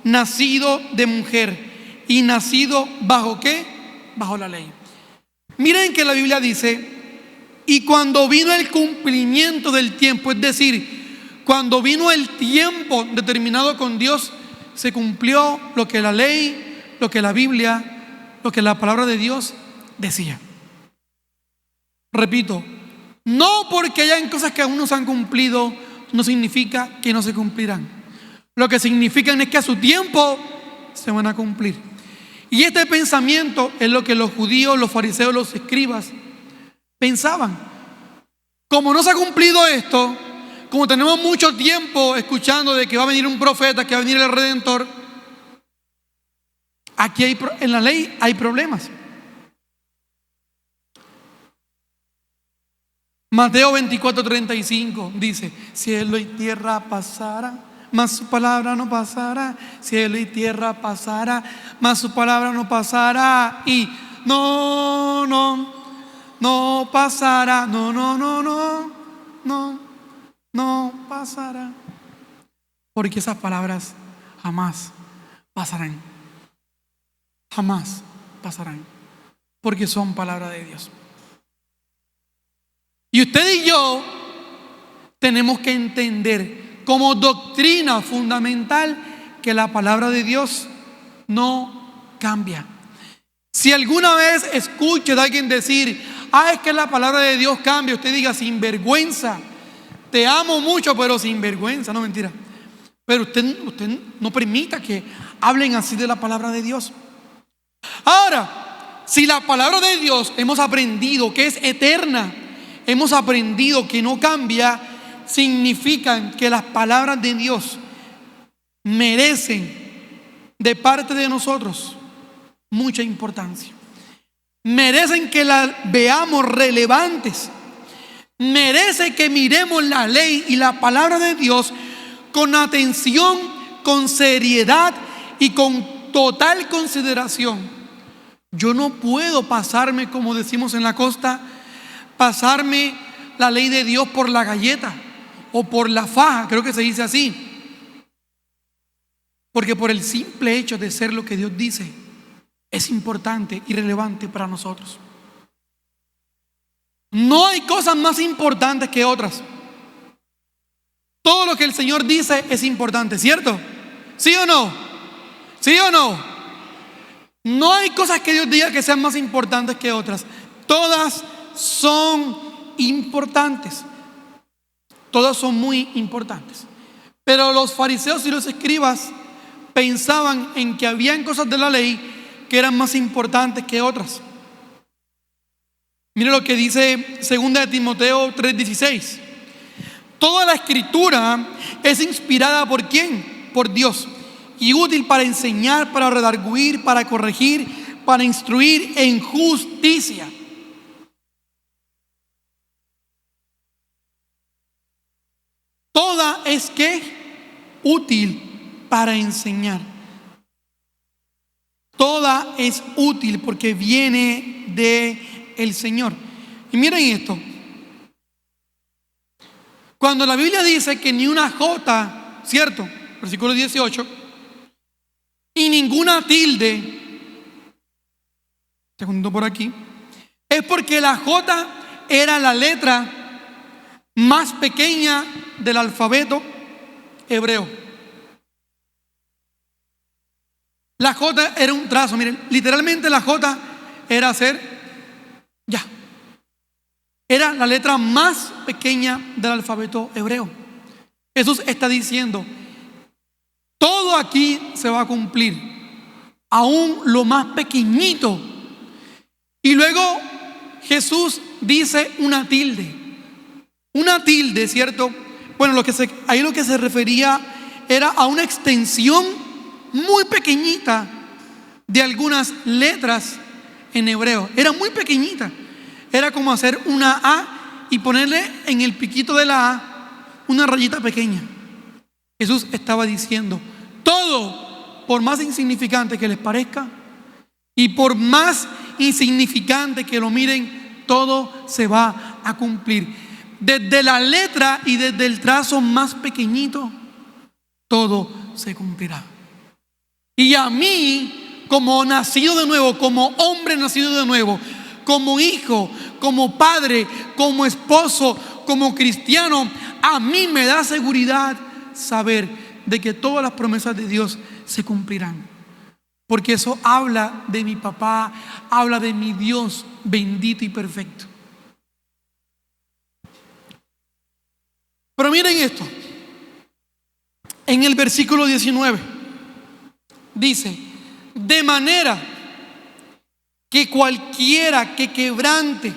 [SPEAKER 1] nacido de mujer y nacido ¿bajo qué? Bajo la ley. Miren que la Biblia dice: y cuando vino el cumplimiento del tiempo, es decir, cuando vino el tiempo determinado con Dios, se cumplió lo que la ley, lo que la Biblia, lo que la palabra de Dios decía. Repito, no porque hayan cosas que aún no se han cumplido, no significa que no se cumplirán. Lo que significan es que a su tiempo se van a cumplir. Y este pensamiento es lo que los judíos, los fariseos, los escribas pensaban. Como no se ha cumplido esto, como tenemos mucho tiempo escuchando de que va a venir un profeta, que va a venir el Redentor, aquí en la ley hay problemas. Mateo 24:35 dice: cielo y tierra pasará, mas su palabra no pasará. Cielo y tierra pasará, mas su palabra no pasará. Y no pasará. No pasará. Porque esas palabras jamás pasarán. Jamás pasarán. Porque son palabra de Dios. Y usted y yo tenemos que entender como doctrina fundamental que la palabra de Dios no cambia. Si alguna vez escucha de alguien decir: es que la palabra de Dios cambia, usted diga: sin vergüenza, te amo mucho, pero sin vergüenza. No, mentira. Pero usted no permita que hablen así de la palabra de Dios. Ahora, si la palabra de Dios hemos aprendido que es eterna, hemos aprendido que no cambia, significan que las palabras de Dios merecen de parte de nosotros mucha importancia. Merecen que las veamos relevantes. Merece que miremos la ley y la palabra de Dios con atención, con seriedad y con total consideración. Yo no puedo pasarme, como decimos en la costa, pasarme la ley de Dios por la galleta o por la faja, creo que se dice así. Porque por el simple hecho de ser lo que Dios dice, es importante y relevante para nosotros. No hay cosas más importantes que otras. Todo lo que el Señor dice es importante, ¿cierto? ¿Sí o no? ¿Sí o no? No hay cosas que Dios diga que sean más importantes que otras. Todas son importantes. Todas son muy importantes. Pero los fariseos y los escribas pensaban en que habían cosas de la ley que eran más importantes que otras. Mire lo que dice 2 Timoteo 3:16. Toda la escritura es inspirada ¿por quién? Por Dios, y útil para enseñar, para redarguir, para corregir, para instruir en justicia. Toda es ¿qué? Útil para enseñar. Toda es útil porque viene de el Señor. Y miren esto. Cuando la Biblia dice que ni una jota, ¿cierto? Versículo 18. Y ninguna tilde, segundo por aquí, es porque la jota era la letra más pequeña del alfabeto hebreo. La jota era un trazo, miren, literalmente la jota era hacer ya. Era la letra más pequeña del alfabeto hebreo. Jesús está diciendo, todo aquí se va a cumplir, aún lo más pequeñito. Y luego Jesús dice una tilde. Una tilde, ¿cierto? Bueno, ahí lo que se refería era a una extensión muy pequeñita de algunas letras en hebreo. Era muy pequeñita. Era como hacer una A y ponerle en el piquito de la A una rayita pequeña. Jesús estaba diciendo, todo, por más insignificante que les parezca y por más insignificante que lo miren, todo se va a cumplir. Desde la letra y desde el trazo más pequeñito, todo se cumplirá. Y a mí, como nacido de nuevo, como hombre nacido de nuevo, como hijo, como padre, como esposo, como cristiano, a mí me da seguridad saber de que todas las promesas de Dios se cumplirán. Porque eso habla de mi papá, habla de mi Dios bendito y perfecto. Pero miren esto. En el versículo 19 dice, de manera que cualquiera que quebrante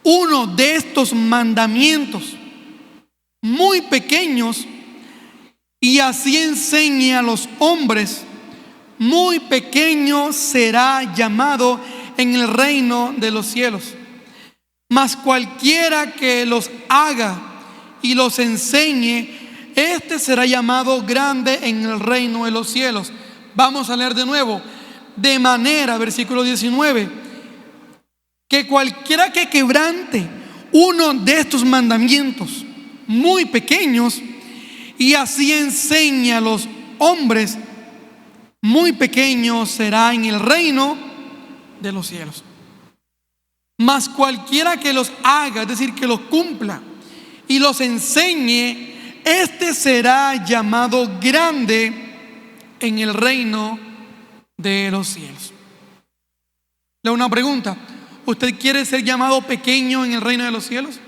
[SPEAKER 1] uno de estos mandamientos muy pequeños y así enseñe a los hombres, muy pequeño será llamado en el reino de los cielos. Mas cualquiera que los haga y los enseñe, este será llamado grande en el reino de los cielos. Vamos a leer de nuevo. De manera, versículo 19, que cualquiera que quebrante uno de estos mandamientos muy pequeños y así enseñe a los hombres, muy pequeño será en el reino de los cielos. Mas cualquiera que los haga, es decir, que los cumpla y los enseñe, este será llamado grande en el reino de los cielos. Le hago una pregunta. ¿Usted quiere ser llamado pequeño en el reino de los cielos?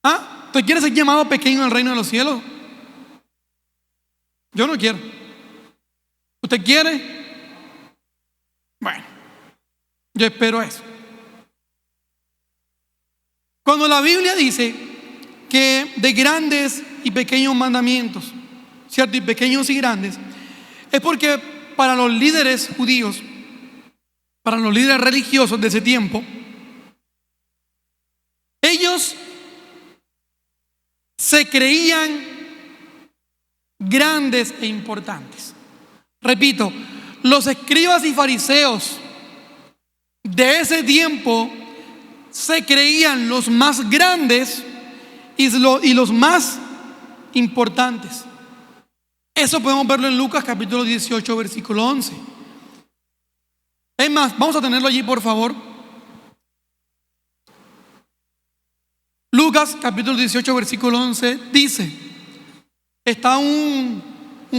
[SPEAKER 1] ¿Ah? ¿Usted quiere ser llamado pequeño en el reino de los cielos? Yo no quiero. ¿Usted quiere? Bueno, yo espero eso. Cuando la Biblia dice que de grandes y pequeños mandamientos, ¿cierto? Y pequeños y grandes, es porque para los líderes judíos, para los líderes religiosos de ese tiempo, ellos se creían grandes e importantes. Repito, los escribas y fariseos de ese tiempo se creían los más grandes y los más importantes. Eso podemos verlo en Lucas capítulo 18, versículo 11. Es más, vamos a tenerlo allí, por favor. Lucas capítulo 18, versículo 11 dice, está un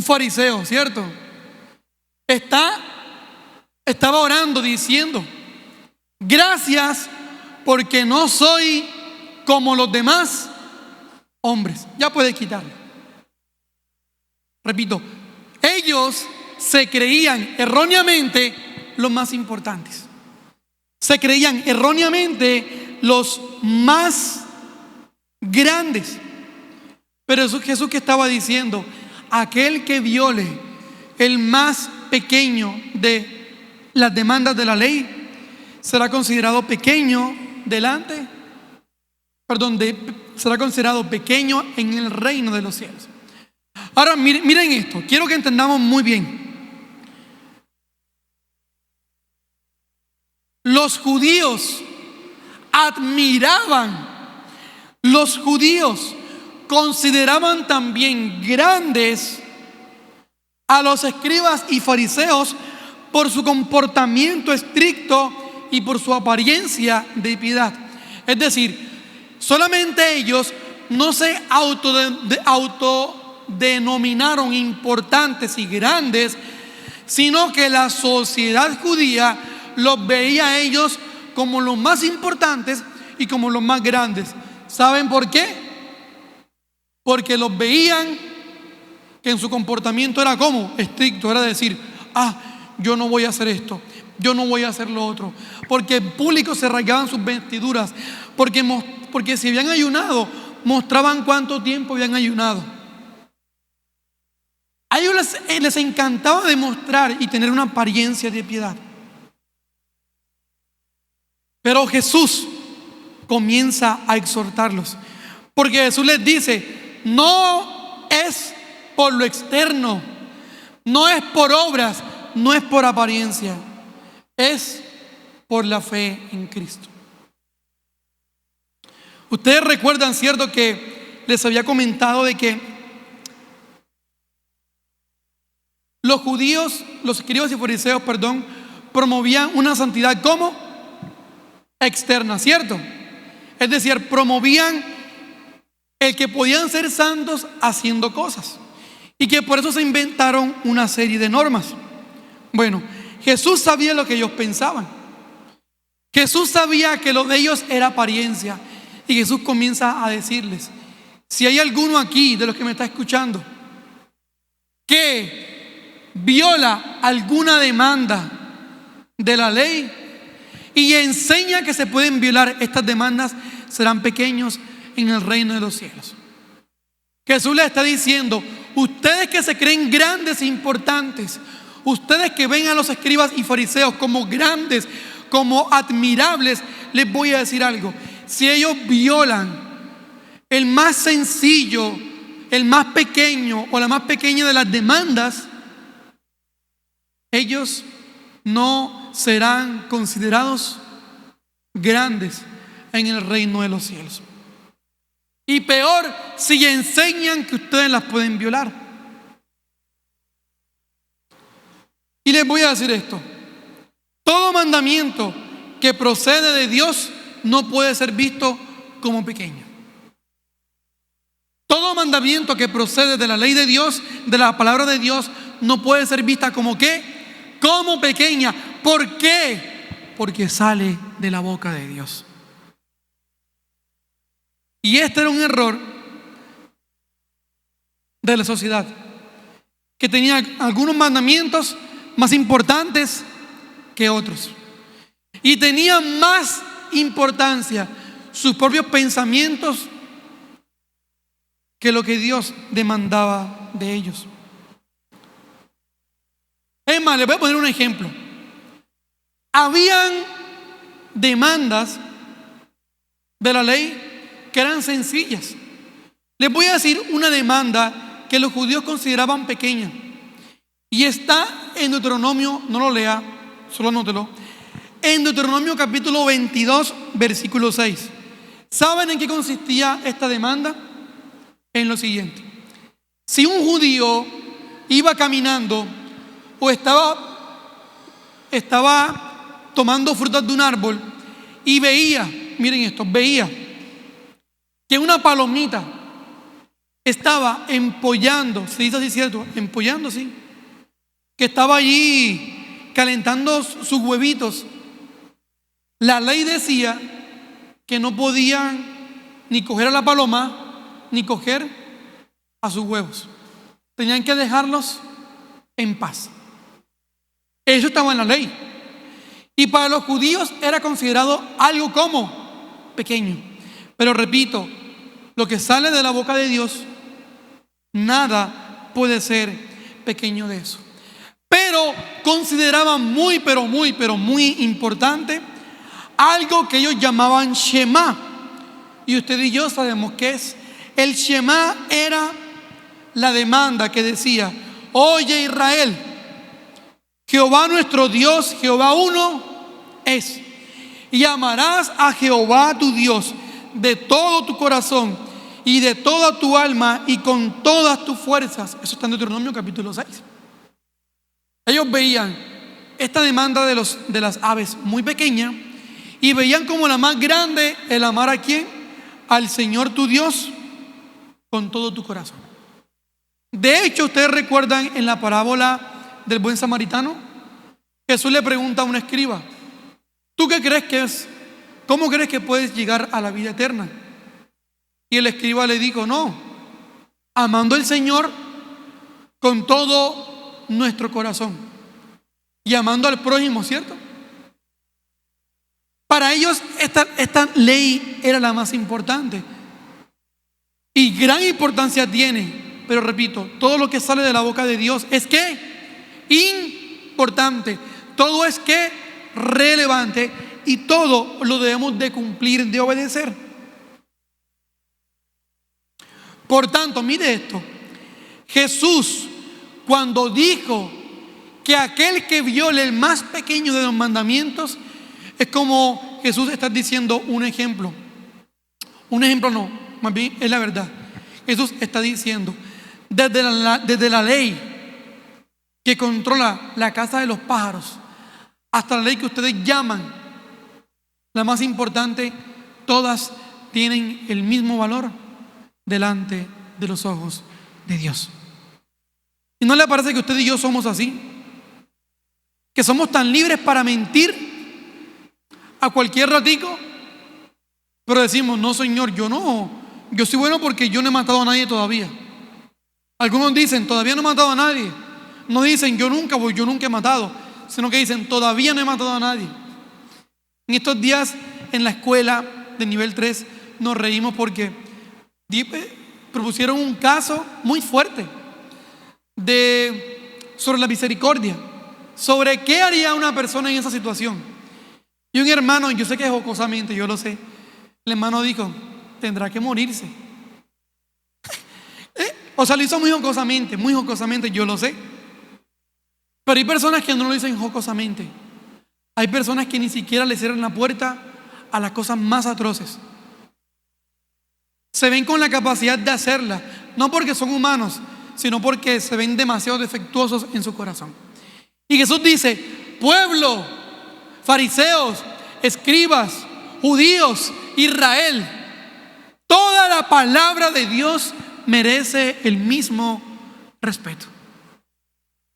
[SPEAKER 1] fariseo, ¿cierto? Estaba orando diciendo, gracias porque no soy como los demás hombres. Ya puedes quitarlo. Repito, ellos se creían erróneamente los más importantes. Se creían erróneamente los más grandes. Pero eso es Jesús que estaba diciendo, aquel que viole el más pequeño de las demandas de la ley será considerado pequeño será considerado pequeño en el reino de los cielos. Ahora miren esto, quiero que entendamos muy bien. Los judíos consideraban también grandes a los escribas y fariseos por su comportamiento estricto y por su apariencia de piedad. Es decir, solamente ellos no se autodenominaron importantes y grandes, sino que la sociedad judía los veía a ellos como los más importantes y como los más grandes. ¿Saben por qué? Porque los veían que en su comportamiento era como estricto, era decir, yo no voy a hacer esto, yo no voy a hacer lo otro, porque en público se rasgaban sus vestiduras, porque si habían ayunado, mostraban cuánto tiempo habían ayunado. A ellos les encantaba demostrar y tener una apariencia de piedad. Pero Jesús comienza a exhortarlos, porque Jesús les dice, no es por lo externo, no es por obras, no es por apariencia, es por la fe en Cristo. Ustedes recuerdan, ¿cierto?, que les había comentado de que los judíos, los escribas y fariseos, promovían una santidad como externa, ¿cierto? Es decir, promovían el que podían ser santos haciendo cosas y que por eso se inventaron una serie de normas. Bueno, Jesús sabía lo que ellos pensaban. Jesús sabía que lo de ellos era apariencia. Y Jesús comienza a decirles, si hay alguno aquí de los que me está escuchando que viola alguna demanda de la ley y enseña que se pueden violar estas demandas, serán pequeños en el reino de los cielos. Jesús les está diciendo, ustedes que se creen grandes e importantes, ustedes que ven a los escribas y fariseos como grandes, como admirables, les voy a decir algo. Si ellos violan el más sencillo, el más pequeño o la más pequeña de las demandas, ellos no serán considerados grandes en el reino de los cielos. Y peor, si enseñan que ustedes las pueden violar. Y les voy a decir esto: todo mandamiento que procede de Dios no puede ser visto como pequeño. Todo mandamiento que procede de la ley de Dios, de la palabra de Dios, no puede ser vista como ¿qué? Como pequeña. ¿Por qué? Porque sale de la boca de Dios. Y este era un error de la sociedad. que tenía algunos mandamientos más importantes que otros. Y tenía más importancia sus propios pensamientos que lo que Dios demandaba de ellos. Es más, les voy a poner un ejemplo. Habían demandas de la ley que eran sencillas. Les voy a decir una demanda que los judíos consideraban pequeña. Y está en Deuteronomio, no lo lea, solo anótelo. En Deuteronomio capítulo 22, versículo 6. ¿Saben en qué consistía esta demanda? En lo siguiente. Si un judío iba caminando o estaba tomando frutas de un árbol y veía, miren esto, veía que una palomita estaba empollando, se dice así, ¿cierto? Empollando, sí. Que estaba allí calentando sus huevitos. La ley decía que no podían ni coger a la paloma ni coger a sus huevos. Tenían que dejarlos en paz. Eso estaba en la ley. Y para los judíos era considerado algo como pequeño. Pero repito, lo que sale de la boca de Dios, nada puede ser pequeño de eso. Pero consideraban muy importante algo que ellos llamaban Shema. Y usted y yo sabemos qué es. El Shema era la demanda que decía: oye Israel, Jehová nuestro Dios, Jehová uno es. Y amarás a Jehová tu Dios de todo tu corazón y de toda tu alma y con todas tus fuerzas. Eso está en Deuteronomio capítulo 6. Ellos veían esta demanda de las aves muy pequeña y veían como la más grande el amar a ¿quién? Al Señor tu Dios con todo tu corazón. De hecho, ustedes recuerdan en la parábola del buen samaritano, Jesús le pregunta a un escriba: ¿tú qué crees que es? ¿Cómo crees que puedes llegar a la vida eterna? Y el escriba le dijo: no, amando al Señor con todo nuestro corazón y amando al prójimo, ¿cierto? Para ellos esta ley era la más importante y gran importancia tiene, pero repito, todo lo que sale de la boca de Dios es que importante, todo es que relevante y todo lo debemos de cumplir, de obedecer. Por tanto, mire esto, Jesús cuando dijo que aquel que viole el más pequeño de los mandamientos, es como Jesús está diciendo un ejemplo. Un ejemplo no, más bien es la verdad. Jesús está diciendo, desde la ley que controla la casa de los pájaros hasta la ley que ustedes llaman la más importante, todas tienen el mismo valor delante de los ojos de Dios. ¿Y no le parece que usted y yo somos así? Que somos tan libres para mentir a cualquier ratico, pero decimos: no, Señor, yo soy bueno porque yo no he matado a nadie todavía. Algunos dicen: todavía no he matado a nadie. No dicen yo nunca he matado, sino que dicen: todavía no he matado a nadie. En estos días en la escuela de nivel 3 nos reímos porque propusieron un caso muy fuerte sobre la misericordia, sobre qué haría una persona en esa situación. Y un hermano, yo sé que jocosamente, yo lo sé, el hermano dijo: tendrá que morirse. O sea, lo hizo muy jocosamente, yo lo sé. Pero hay personas que no lo dicen jocosamente. Hay personas que ni siquiera le cierran la puerta a las cosas más atroces. Se ven con la capacidad de hacerla, no porque son humanos, sino porque se ven demasiado defectuosos en su corazón. Y Jesús dice: pueblo, fariseos, escribas, judíos, Israel, toda la palabra de Dios merece el mismo respeto.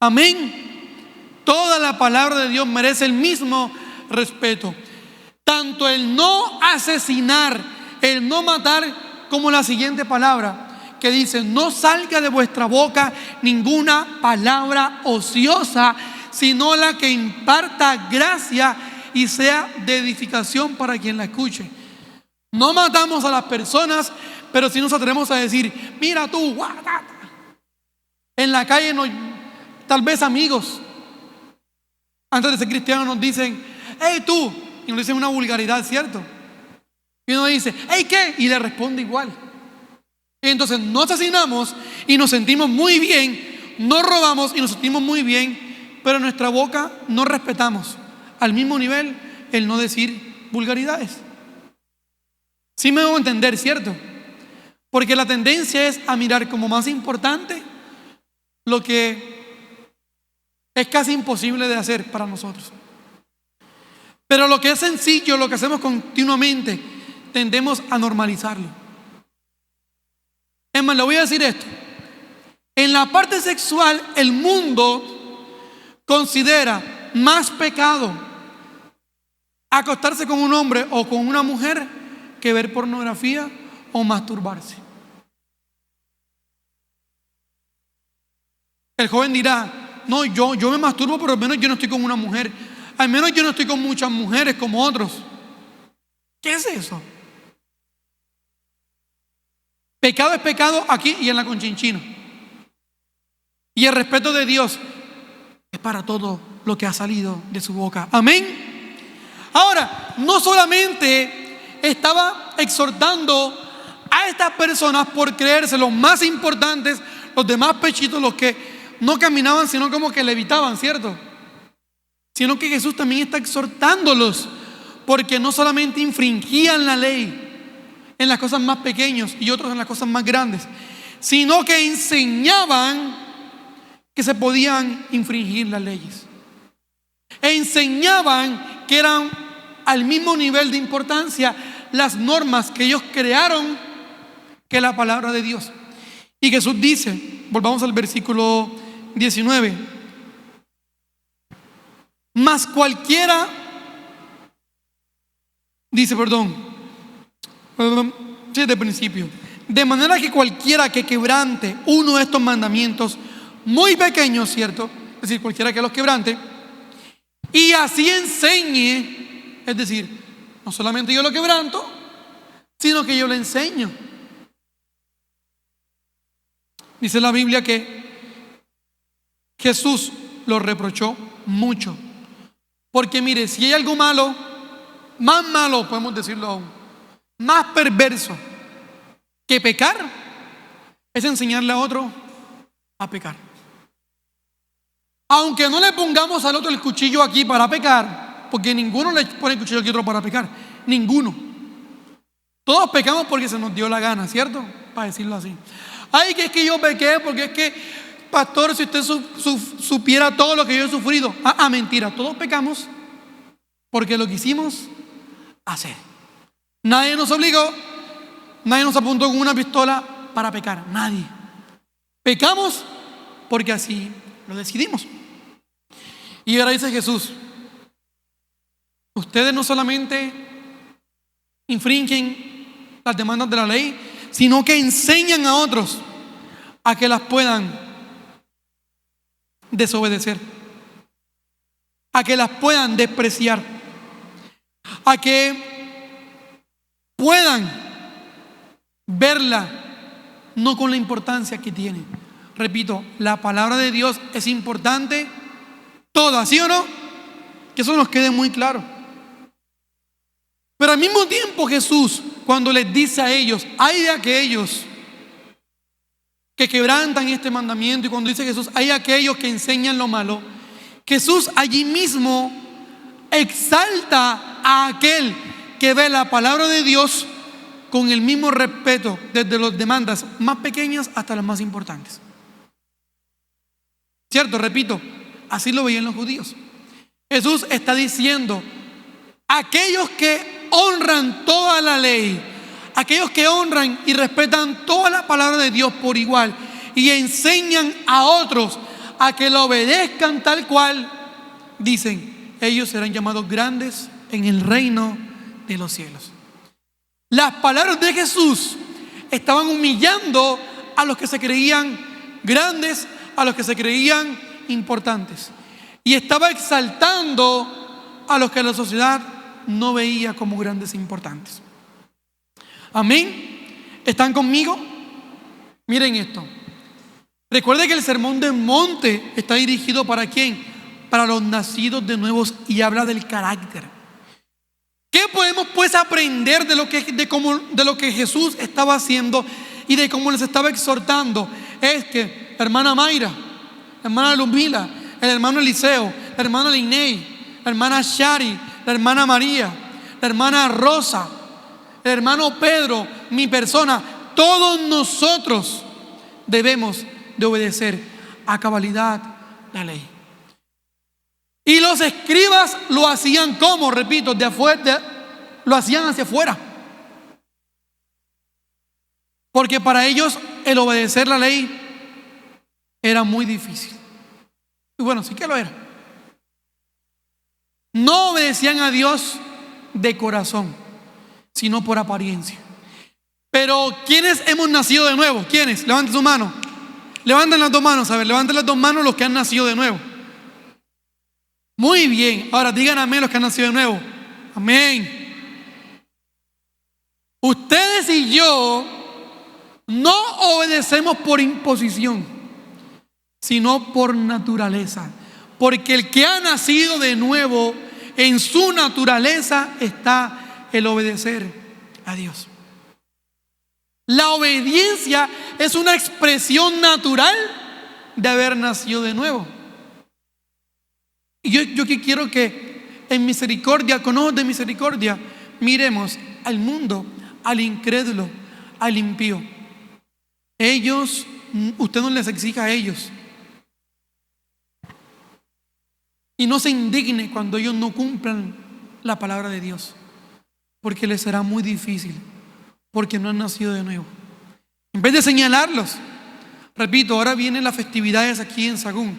[SPEAKER 1] Amén. Toda la palabra de Dios merece el mismo respeto. Tanto el no asesinar, el no matar, como la siguiente palabra, que dice: no salga de vuestra boca ninguna palabra ociosa, sino la que imparta gracia y sea de edificación para quien la escuche. No matamos a las personas, pero sí nos atrevemos a decir: mira tú, en la calle tal vez amigos, antes de ser cristianos, nos dicen: hey tú, y nos dicen una vulgaridad, ¿cierto? Y uno dice: hey, ¿qué? Y le responde igual. Y entonces no asesinamos y nos sentimos muy bien, no robamos y nos sentimos muy bien, pero en nuestra boca no respetamos al mismo nivel el no decir vulgaridades. Sí me debo entender, ¿cierto? Porque la tendencia es a mirar como más importante lo que es casi imposible de hacer para nosotros. Pero lo que es sencillo, lo que hacemos continuamente, tendemos a normalizarlo. Es más, le voy a decir esto: en la parte sexual, el mundo considera más pecado acostarse con un hombre o con una mujer que ver pornografía o masturbarse. El joven dirá: no, yo me masturbo, pero al menos yo no estoy con una mujer, al menos yo no estoy con muchas mujeres como otros. ¿Qué es eso? Pecado es pecado aquí y en la Conchinchina. Y el respeto de Dios es para todo lo que ha salido de su boca. Amén. Ahora, no solamente estaba exhortando a estas personas por creerse los más importantes, los demás pechitos, los que no caminaban sino como que levitaban, ¿cierto? Sino que Jesús también está exhortándolos, porque no solamente infringían la ley en las cosas más pequeñas y otros en las cosas más grandes, sino que enseñaban que se podían infringir las leyes. Enseñaban que eran al mismo nivel de importancia las normas que ellos crearon que la palabra de Dios. Y Jesús dice, volvamos al versículo 19: mas cualquiera, dice, sí, de principio, de manera que cualquiera que quebrante uno de estos mandamientos muy pequeños, ¿cierto? Es decir, cualquiera que los quebrante y así enseñe, es decir, no solamente yo lo quebranto, sino que yo le enseño. Dice la Biblia que Jesús lo reprochó mucho, porque mire, si hay algo malo, más malo, podemos decirlo aún, más perverso que pecar, es enseñarle a otro a pecar. Aunque no le pongamos al otro el cuchillo aquí para pecar, porque ninguno le pone el cuchillo aquí a otro para pecar, ninguno. Todos pecamos porque se nos dio la gana, ¿cierto? Para decirlo así. Ay, que es que yo pequé porque es que, pastor, si usted supiera todo lo que yo he sufrido. Mentira, todos pecamos porque lo quisimos hacer. Nadie nos obligó, nadie nos apuntó con una pistola para pecar, nadie. Pecamos porque así lo decidimos. Y ahora dice Jesús: ustedes no solamente infringen las demandas de la ley, sino que enseñan a otros a que las puedan desobedecer, a que las puedan despreciar, a que puedan verla no con la importancia que tiene. Repito, la palabra de Dios es importante toda, ¿sí o no? Que eso nos quede muy claro. Pero al mismo tiempo Jesús, cuando les dice a ellos: hay de aquellos que quebrantan este mandamiento, y cuando dice Jesús: hay aquellos que enseñan lo malo, Jesús allí mismo exalta a aquel que ve la palabra de Dios con el mismo respeto, desde las demandas más pequeñas hasta las más importantes. ¿Cierto? Repito, así lo veían los judíos. Jesús está diciendo: aquellos que honran toda la ley, aquellos que honran y respetan toda la palabra de Dios por igual y enseñan a otros a que lo obedezcan tal cual, dicen, ellos serán llamados grandes en el reino de los cielos. Las palabras de Jesús estaban humillando a los que se creían grandes, a los que se creían importantes. Y estaba exaltando a los que la sociedad no veía como grandes e importantes. Amén. ¿Están conmigo? Miren esto. Recuerde que el sermón del monte está dirigido ¿para quién? Para los nacidos de nuevos, y habla del carácter. ¿Qué podemos pues aprender de lo que Jesús estaba haciendo y de cómo les estaba exhortando? Es que la hermana Mayra, la hermana Lumila, el hermano Eliseo, la hermana Linei, la hermana Shari, la hermana María, la hermana Rosa, el hermano Pedro, mi persona, todos nosotros debemos de obedecer a cabalidad la ley. Y los escribas lo hacían como, repito, de afuera, lo hacían hacia afuera. Porque para ellos el obedecer la ley era muy difícil. Y bueno, sí que lo era. No obedecían a Dios de corazón, sino por apariencia. Pero ¿quiénes hemos nacido de nuevo? ¿Quiénes? Levanten su mano. Levanten las dos manos, a ver, levanten las dos manos los que han nacido de nuevo. Muy bien, ahora digan amén los que han nacido de nuevo. Amén. Ustedes y yo no obedecemos por imposición, sino por naturaleza. Porque el que ha nacido de nuevo, en su naturaleza está el obedecer a Dios. La obediencia es una expresión natural de haber nacido de nuevo. Y yo que quiero que en misericordia, con ojos de misericordia, miremos al mundo, al incrédulo, al impío. Ellos, usted no les exija a ellos. Y no se indigne cuando ellos no cumplan la palabra de Dios, porque les será muy difícil, porque no han nacido de nuevo. En vez de señalarlos, repito, ahora vienen las festividades aquí en Sagún.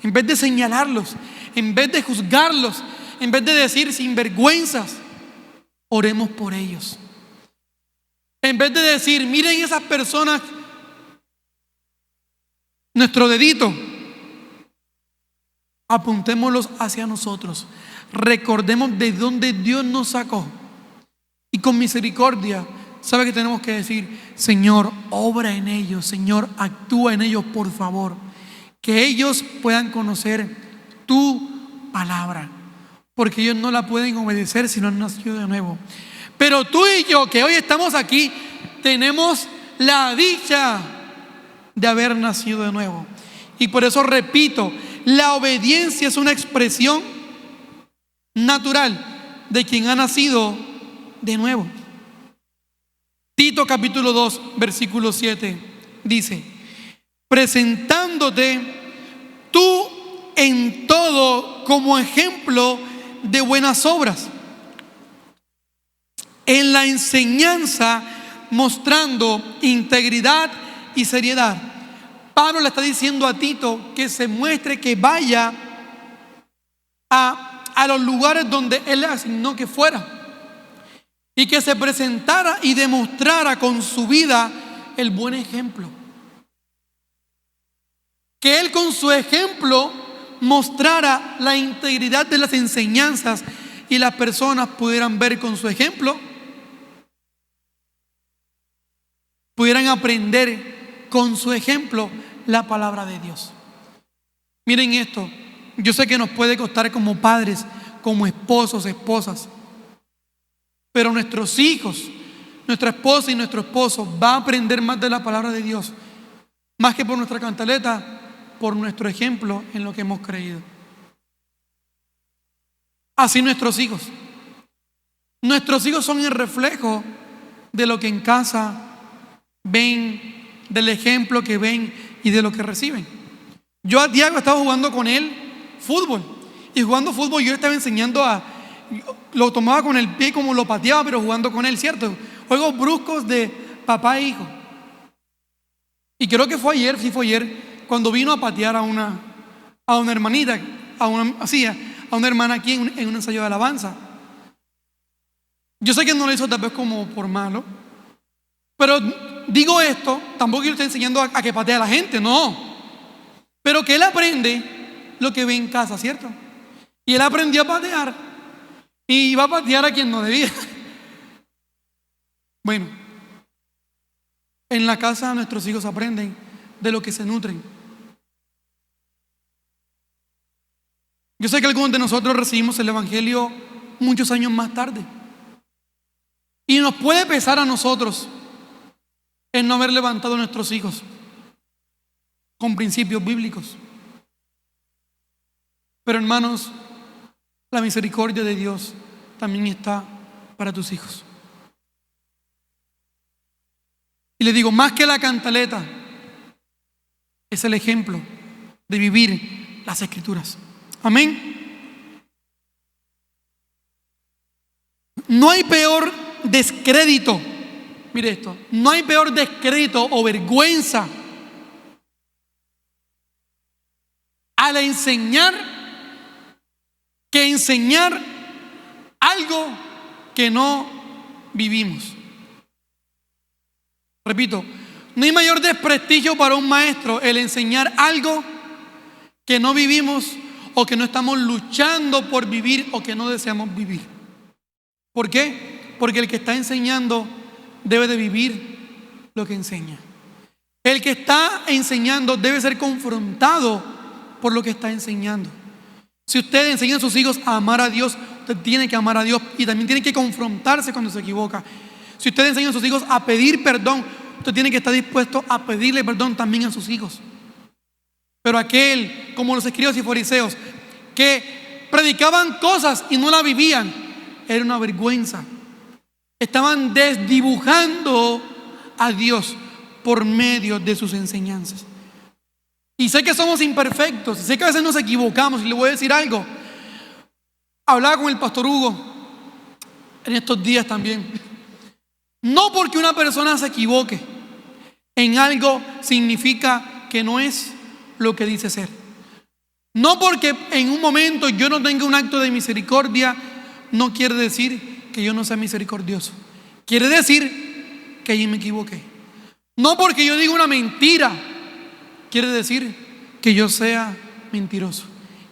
[SPEAKER 1] En vez de señalarlos, en vez de juzgarlos, en vez de decir sinvergüenzas, oremos por ellos. En vez de decir, miren esas personas, nuestro dedito, apuntémoslos hacia nosotros. Recordemos de dónde Dios nos sacó. Y con misericordia, ¿sabe qué tenemos que decir? Señor, obra en ellos. Señor, actúa en ellos, por favor. Que ellos puedan conocer tu palabra. Porque ellos no la pueden obedecer si no han nacido de nuevo. Pero tú y yo, que hoy estamos aquí, tenemos la dicha de haber nacido de nuevo. Y por eso repito, la obediencia es una expresión natural de quien ha nacido de nuevo. Tito capítulo 2, versículo 7 dice: presentándote tú en todo como ejemplo de buenas obras, en la enseñanza mostrando integridad y seriedad. Pablo le está diciendo a Tito que se muestre, que vaya a los lugares donde él le asignó que fuera, y que se presentara y demostrara con su vida el buen ejemplo. Que él con su ejemplo mostrara la integridad de las enseñanzas y las personas pudieran ver con su ejemplo, pudieran aprender con su ejemplo la palabra de Dios. Miren esto, yo sé que nos puede costar como padres, como esposos, esposas, pero nuestros hijos, nuestra esposa y nuestro esposo va a aprender más de la palabra de Dios, más que por nuestra cantaleta, por nuestro ejemplo en lo que hemos creído. Así nuestros hijos son el reflejo de lo que en casa ven, del ejemplo que ven y de lo que reciben. Yo a Diego estaba jugando con él fútbol, y jugando fútbol yo le estaba enseñando lo tomaba con el pie como lo pateaba, pero jugando con él, ¿cierto? Juegos bruscos de papá e hijo. Y creo que fue ayer, cuando vino a patear a una hermanita, a una hermana aquí en un ensayo de alabanza. Yo sé que no lo hizo tal vez como por malo, Pero digo esto, tampoco yo estoy enseñando a que patee a la gente, no. Pero que él aprende lo que ve en casa, ¿cierto? Y él aprendió a patear y iba a patear a quien no debía. Bueno, en la casa nuestros hijos aprenden de lo que se nutren. Yo sé que algunos de nosotros recibimos el Evangelio muchos años más tarde. Y nos puede pesar a nosotros el no haber levantado a nuestros hijos con principios bíblicos. Pero hermanos, la misericordia de Dios también está para tus hijos. Y les digo, más que la cantaleta, es el ejemplo de vivir las Escrituras. Amén. No hay peor descrédito, mire esto, no hay peor descrédito o vergüenza al enseñar que enseñar algo que no vivimos. Repito, no hay mayor desprestigio para un maestro el enseñar algo que no vivimos o que no estamos luchando por vivir o que no deseamos vivir. ¿Por qué? Porque el que está enseñando debe de vivir lo que enseña. El que está enseñando debe ser confrontado por lo que está enseñando. Si usted enseña a sus hijos a amar a Dios, usted tiene que amar a Dios y también tiene que confrontarse cuando se equivoca. Si usted enseña a sus hijos a pedir perdón, usted tiene que estar dispuesto a pedirle perdón también a sus hijos. Pero aquel, como los escribas y fariseos, que predicaban cosas y no la vivían, era una vergüenza. Estaban desdibujando a Dios por medio de sus enseñanzas. Y sé que somos imperfectos, y sé que a veces nos equivocamos, y le voy a decir algo. Hablaba con el pastor Hugo en estos días también. No porque una persona se equivoque en algo significa que no es lo que dice ser. No porque en un momento yo no tenga un acto de misericordia, no quiere decir que yo no sea misericordioso. Quiere decir que allí me equivoqué. No porque yo diga una mentira, quiere decir que yo sea mentiroso.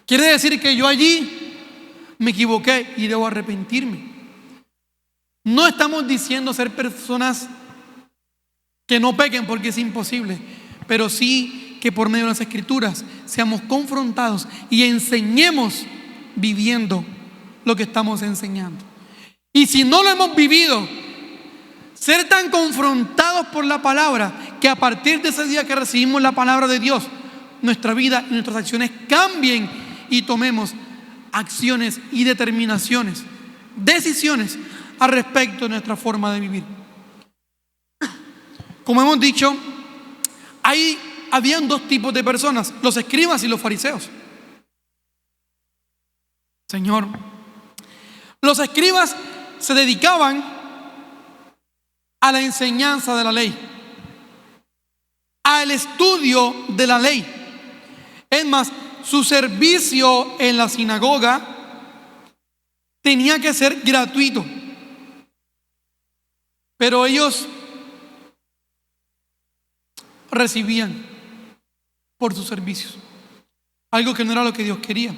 [SPEAKER 1] Quiere decir que yo allí me equivoqué y debo arrepentirme. No estamos diciendo ser personas que no pequen porque es imposible, pero sí que por medio de las Escrituras seamos confrontados y enseñemos viviendo lo que estamos enseñando. Y si no lo hemos vivido, ser tan confrontados por la palabra que a partir de ese día que recibimos la palabra de Dios, nuestra vida y nuestras acciones cambien y tomemos acciones y determinaciones, decisiones al respecto de nuestra forma de vivir. Como hemos dicho, habían dos tipos de personas, los escribas y los fariseos. Señor, los escribas se dedicaban a la enseñanza de la ley, al estudio de la ley. Es más, su servicio en la sinagoga tenía que ser gratuito, pero ellos recibían por sus servicios, algo que no era lo que Dios quería.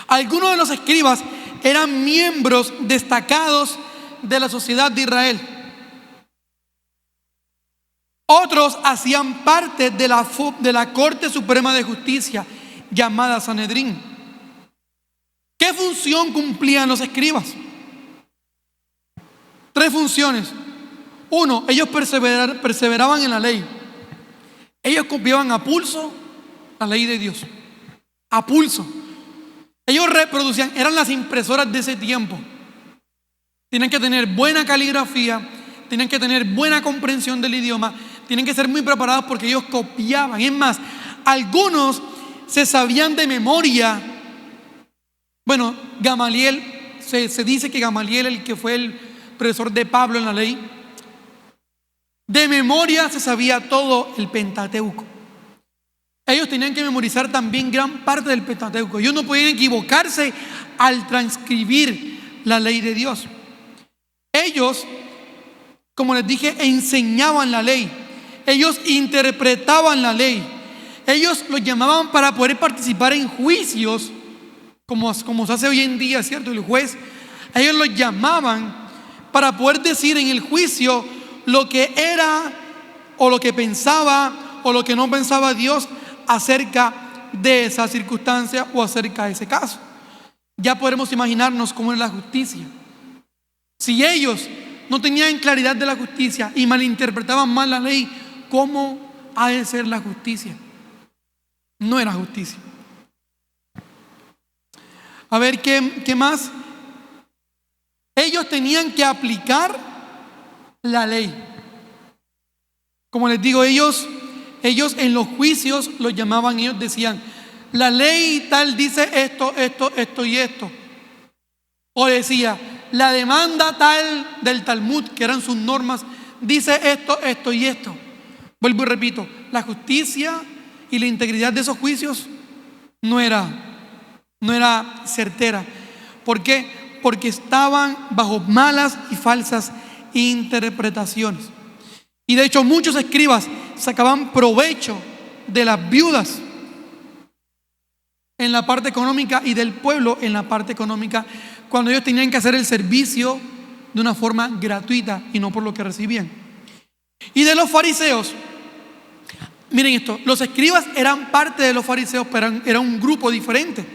[SPEAKER 1] Algunos de los escribas eran miembros destacados de la sociedad de Israel. Otros hacían parte de la Corte Suprema de Justicia, llamada Sanedrín. ¿Qué función cumplían los escribas? 3 funciones. 1, ellos perseveraban en la ley. Ellos copiaban a pulso la ley de Dios. A pulso. Ellos reproducían, eran las impresoras de ese tiempo. Tienen que tener buena caligrafía, tienen que tener buena comprensión del idioma, tienen que ser muy preparados porque ellos copiaban. Es más, algunos se sabían de memoria. Bueno, Gamaliel, se dice que Gamaliel, el que fue el profesor de Pablo en la ley, de memoria se sabía todo el Pentateuco. Ellos tenían que memorizar también gran parte del Pentateuco. Ellos no podían equivocarse al transcribir la ley de Dios. Ellos como les dije, enseñaban la ley. Ellos interpretaban la ley. Ellos los llamaban para poder participar en juicios, como se hace hoy en día, ¿cierto? El juez, ellos los llamaban para poder decir en el juicio lo que era o lo que pensaba o lo que no pensaba Dios acerca de esa circunstancia o acerca de ese caso. Ya podemos imaginarnos cómo es la justicia. Si ellos no tenían claridad de la justicia y malinterpretaban mal la ley, ¿cómo ha de ser la justicia? No era justicia. A ver, ¿qué más? Ellos tenían que aplicar la ley. Como les digo, ellos en los juicios los llamaban, ellos decían, la ley tal dice esto, esto, esto y esto. O decía, la demanda tal del Talmud, que eran sus normas, dice esto, esto y esto. Vuelvo y repito, la justicia y la integridad de esos juicios no era certera. ¿Por qué? Porque estaban bajo malas y falsas interpretaciones. Y de hecho muchos escribas sacaban provecho de las viudas en la parte económica y del pueblo en la parte económica, cuando ellos tenían que hacer el servicio de una forma gratuita y no por lo que recibían. Y de los fariseos, miren esto, los escribas eran parte de los fariseos, pero era un grupo diferente.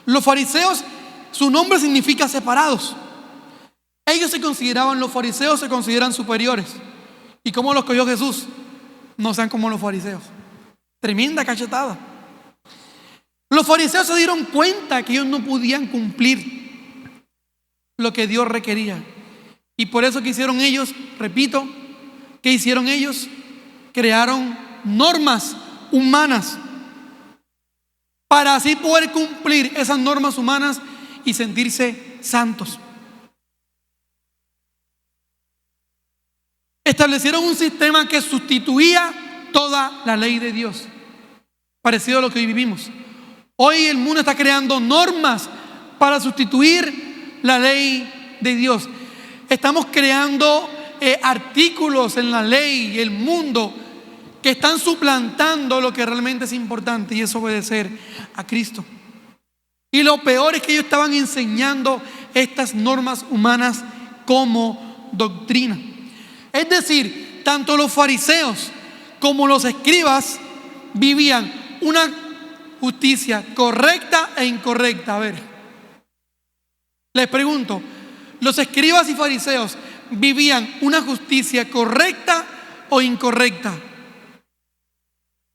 [SPEAKER 1] Los fariseos, su nombre significa separados. Ellos se consideraban, los fariseos se consideran superiores. ¿Y cómo los cogió Jesús? No sean como los fariseos. Tremenda cachetada. Los fariseos se dieron cuenta que ellos no podían cumplir lo que Dios requería. Y por eso que hicieron ellos, repito, ¿qué hicieron ellos? Crearon normas humanas para así poder cumplir esas normas humanas y sentirse santos. Establecieron un sistema que sustituía toda la ley de Dios, parecido a lo que hoy vivimos. Hoy el mundo está creando normas para sustituir la ley de Dios. Estamos creando artículos en la ley y el mundo que están suplantando lo que realmente es importante, y es obedecer a Cristo. Y lo peor es que ellos estaban enseñando estas normas humanas como doctrina. Es decir, tanto los fariseos como los escribas vivían una justicia correcta e incorrecta. A ver, les pregunto, ¿los escribas y fariseos vivían una justicia correcta o incorrecta?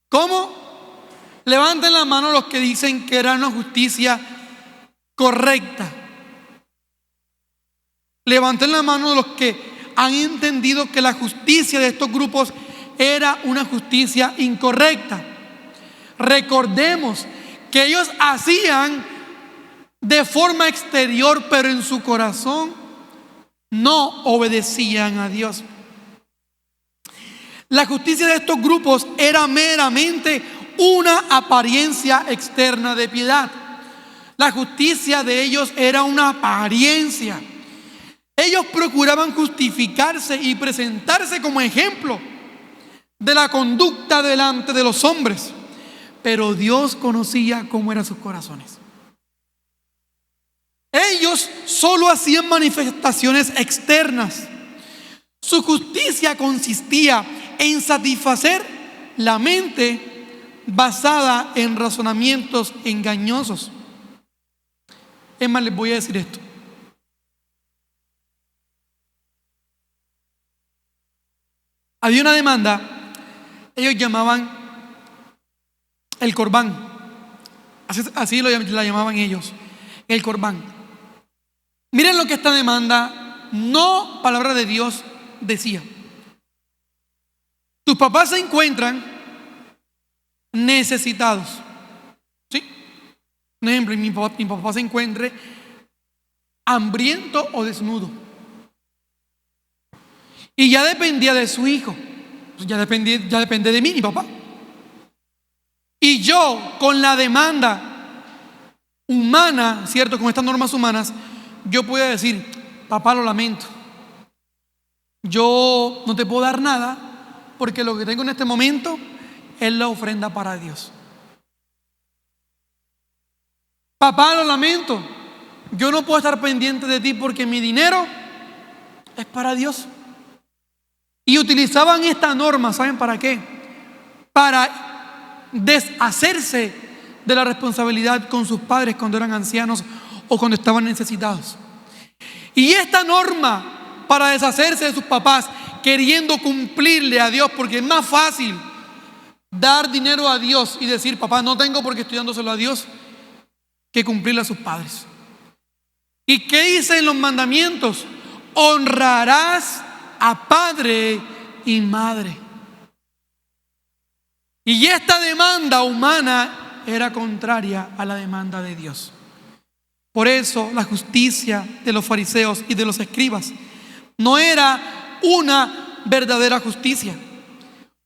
[SPEAKER 1] ¿Cómo? Levanten la mano los que dicen que era una justicia correcta. Levanten la mano los que han entendido que la justicia de estos grupos era una justicia incorrecta. Recordemos que ellos hacían de forma exterior, pero en su corazón no obedecían a Dios. La justicia de estos grupos era meramente una apariencia externa de piedad. La justicia de ellos era una apariencia. Ellos procuraban justificarse y presentarse como ejemplo de la conducta delante de los hombres, pero Dios conocía cómo eran sus corazones. Ellos solo hacían manifestaciones externas. Su justicia consistía en satisfacer la mente basada en razonamientos engañosos. Es más, les voy a decir esto. Había una demanda, ellos llamaban el corbán, así la llamaban ellos, el corbán. Miren lo que esta demanda, no palabra de Dios, decía. Tus papás se encuentran necesitados. ¿Sí? Un ejemplo, mi papá se encuentre hambriento o desnudo. Y ya dependía de su hijo. Ya depende de mí, mi papá. Y yo, con la demanda humana, ¿cierto? Con estas normas humanas, yo podía decir, papá, lo lamento. yo no te puedo dar nada porque lo que tengo en este momento es la ofrenda para Dios. Papá, lo lamento, yo no puedo estar pendiente de ti porque mi dinero es para Dios. Y utilizaban esta norma, ¿saben para qué? Para deshacerse de la responsabilidad con sus padres cuando eran ancianos o cuando estaban necesitados. Y esta norma para deshacerse de sus papás, queriendo cumplirle a Dios, porque es más fácil dar dinero a Dios y decir, papá, no tengo porque estoy dándoselo a Dios, que cumplirle a sus padres. ¿Y qué dicen los mandamientos? Honrarás a padre y madre. Y esta demanda humana era contraria a la demanda de Dios. Por eso la justicia de los fariseos y de los escribas no era una verdadera justicia.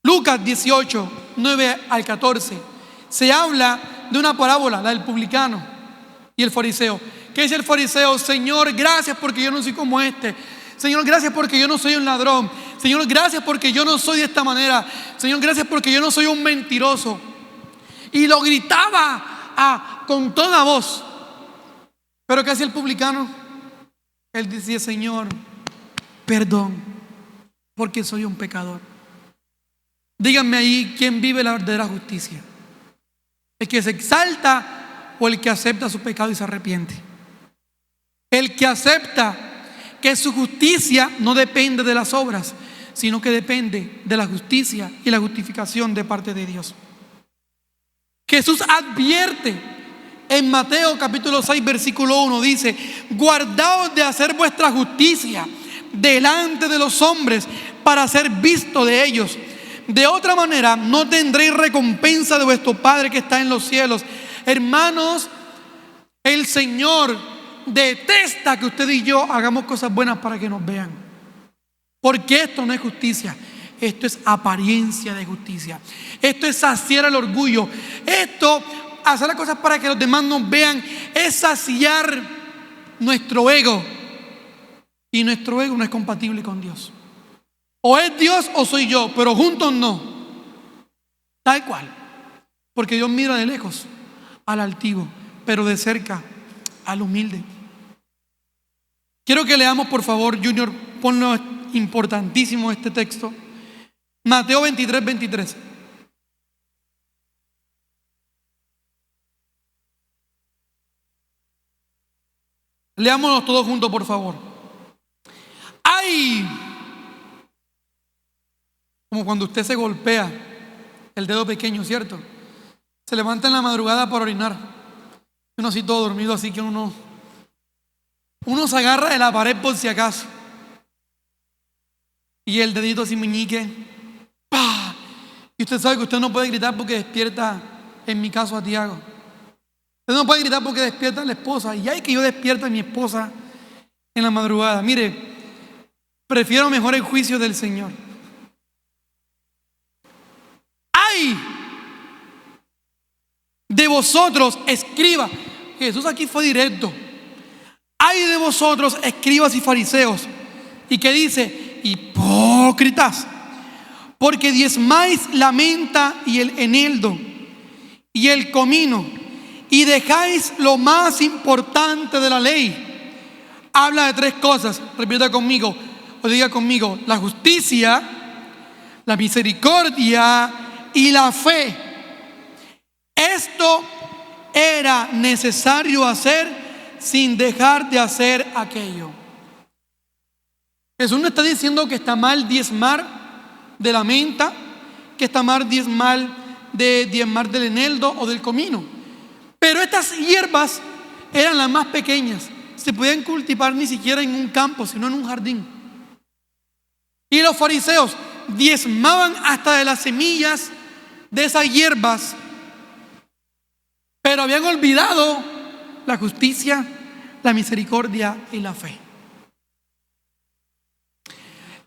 [SPEAKER 1] Lucas 18, 9 al 14, se habla de una parábola, la del publicano y el fariseo. ¿Qué dice el fariseo? Señor, gracias porque yo no soy como este. Señor, gracias porque yo no soy un ladrón. Señor, gracias porque yo no soy de esta manera. Señor, gracias porque yo no soy un mentiroso. Y lo gritaba con toda voz. Pero ¿qué hacía el publicano? Él decía, Señor, perdón, porque soy un pecador. Díganme ahí, ¿quién vive la verdadera justicia? ¿El que se exalta o el que acepta su pecado y se arrepiente? El que acepta que su justicia no depende de las obras, sino que depende de la justicia y la justificación de parte de Dios. Jesús advierte en Mateo capítulo 6 versículo 1, dice, guardaos de hacer vuestra justicia delante de los hombres para ser visto de ellos. De otra manera no tendréis recompensa de vuestro Padre que está en los cielos. Hermanos, el Señor detesta que usted y yo hagamos cosas buenas para que nos vean. Porque esto no es justicia. Esto es apariencia de justicia. Esto es saciar el orgullo. Esto, hacer las cosas para que los demás nos vean, es saciar nuestro ego. Y nuestro ego no es compatible con Dios. O es Dios o soy yo, pero juntos no. Tal cual. Porque Dios mira de lejos al altivo, pero de cerca al humilde. Quiero que leamos, por favor, Junior, ponlo importantísimo este texto. Mateo 23, 23. Leámonos todos juntos, por favor. ¡Ay! Como cuando usted se golpea el dedo pequeño, ¿cierto? Se levanta en la madrugada para orinar. Uno así todo dormido, así que uno se agarra de la pared por si acaso. Y el dedito así meñique. ¡Pah! Y usted sabe que usted no puede gritar porque despierta, en mi caso, a Tiago. Usted no puede gritar porque despierta a la esposa. Y hay que yo despierta a mi esposa en la madrugada. Mire, prefiero mejor el juicio del Señor. ¡Ay! De vosotros, escribas. Jesús aquí fue directo. ¡Ay de vosotros, escribas y fariseos! ¿Y qué dice? Hipócritas, porque diezmáis la menta y el eneldo y el comino y dejáis lo más importante de la ley. Habla de tres cosas. Repita conmigo o diga conmigo: la justicia, la misericordia y la fe. Esto era necesario hacer sin dejar de hacer aquello. Jesús no está diciendo que está mal diezmar de la menta, que está mal diezmar del eneldo o del comino. Pero estas hierbas eran las más pequeñas. Se podían cultivar ni siquiera en un campo, sino en un jardín. Y los fariseos diezmaban hasta de las semillas de esas hierbas, pero habían olvidado la justicia, la misericordia y la fe.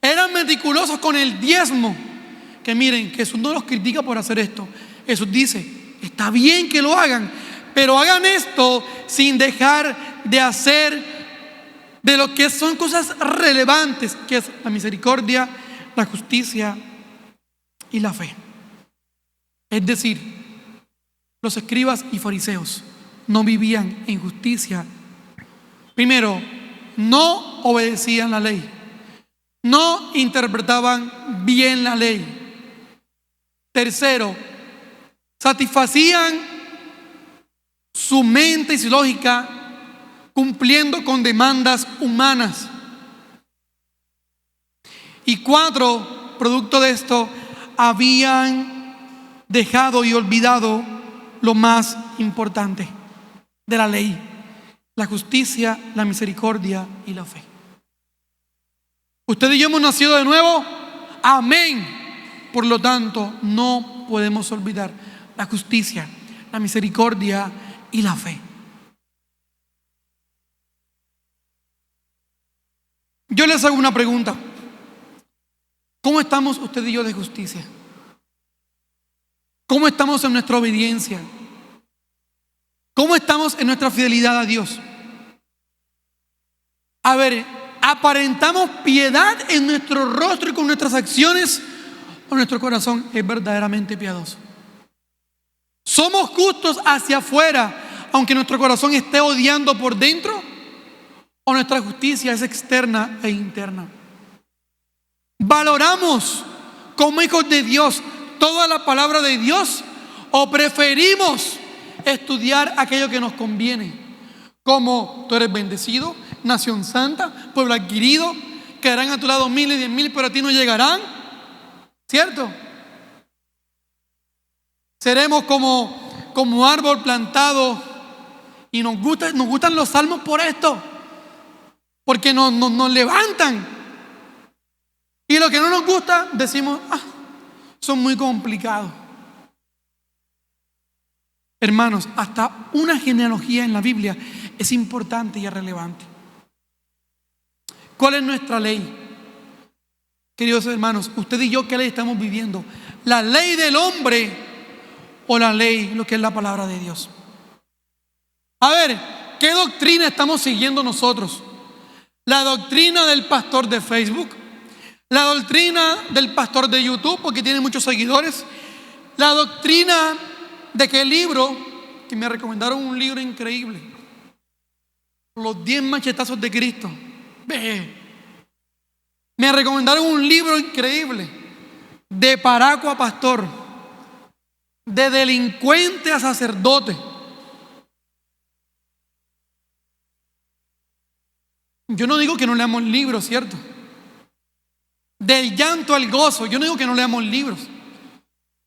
[SPEAKER 1] Eran meticulosos con el diezmo. Que miren, Jesús no los critica por hacer esto. Jesús dice, está bien que lo hagan, pero hagan esto sin dejar de hacer de lo que son cosas relevantes, que es la misericordia, la justicia y la fe. Es decir, los escribas y fariseos no vivían en justicia. Primero, no obedecían la ley, no interpretaban bien la ley. Tercero, satisfacían su mente y su lógica cumpliendo con demandas humanas. Y cuatro, producto de esto, habían dejado y olvidado lo más importante de la ley: la justicia, la misericordia y la fe. Usted y yo hemos nacido de nuevo, amén. Por lo tanto, no podemos olvidar la justicia, la misericordia y la fe. Yo les hago una pregunta: ¿cómo estamos usted y yo de justicia? ¿Cómo estamos en nuestra obediencia? ¿Cómo estamos en nuestra fidelidad a Dios? A ver, ¿aparentamos piedad en nuestro rostro y con nuestras acciones, o nuestro corazón es verdaderamente piadoso? ¿Somos justos hacia afuera, aunque nuestro corazón esté odiando por dentro? ¿O nuestra justicia es externa e interna? ¿Valoramos como hijos de Dios toda la palabra de Dios, o preferimos estudiar aquello que nos conviene? Como tú eres bendecido, nación santa, pueblo adquirido, quedarán a tu lado 1000 y 10,000, pero a ti no llegarán, ¿cierto? Seremos como árbol plantado, y nos gustan los salmos por esto, porque nos levantan. Y lo que no nos gusta, decimos, son muy complicados. Hermanos, hasta una genealogía en la Biblia es importante y es relevante. ¿Cuál es nuestra ley? Queridos hermanos, usted y yo, ¿qué ley estamos viviendo? ¿La ley del hombre o la ley, lo que es la palabra de Dios? A ver, ¿qué doctrina estamos siguiendo nosotros? ¿La doctrina del pastor de Facebook? ¿La doctrina del pastor de YouTube, porque tiene muchos seguidores? ¿La doctrina de qué libro? Que me recomendaron un libro increíble, Los 10 machetazos de Cristo. Me recomendaron un libro increíble, De paraco a pastor, de delincuente a sacerdote. Yo no digo que no leamos libros, ¿cierto? Del llanto al gozo, yo no digo que no leamos libros.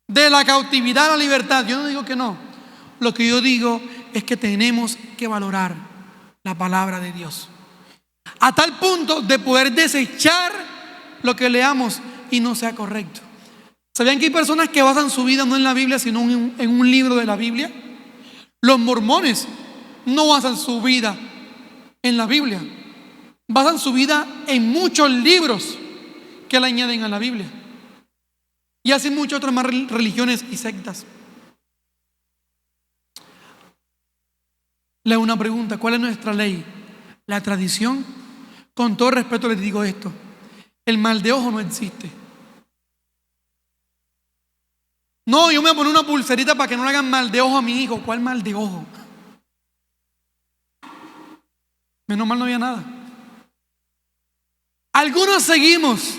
[SPEAKER 1] De la cautividad a la libertad, yo no digo que no. Lo que yo digo es que tenemos que valorar la palabra de Dios, a tal punto de poder desechar lo que leamos y no sea correcto. ¿Sabían que hay personas que basan su vida no en la Biblia, sino en un libro de la Biblia? Los mormones no basan su vida en la Biblia, basan su vida en muchos libros que le añaden a la Biblia. Y así muchas otras más religiones y sectas. Le hago una pregunta: ¿cuál es nuestra ley? ¿La tradición? Con todo respeto les digo esto: el mal de ojo no existe. No, yo me voy a poner una pulserita para que no le hagan mal de ojo a mi hijo. ¿Cuál mal de ojo? Menos mal no había nada. Algunos seguimos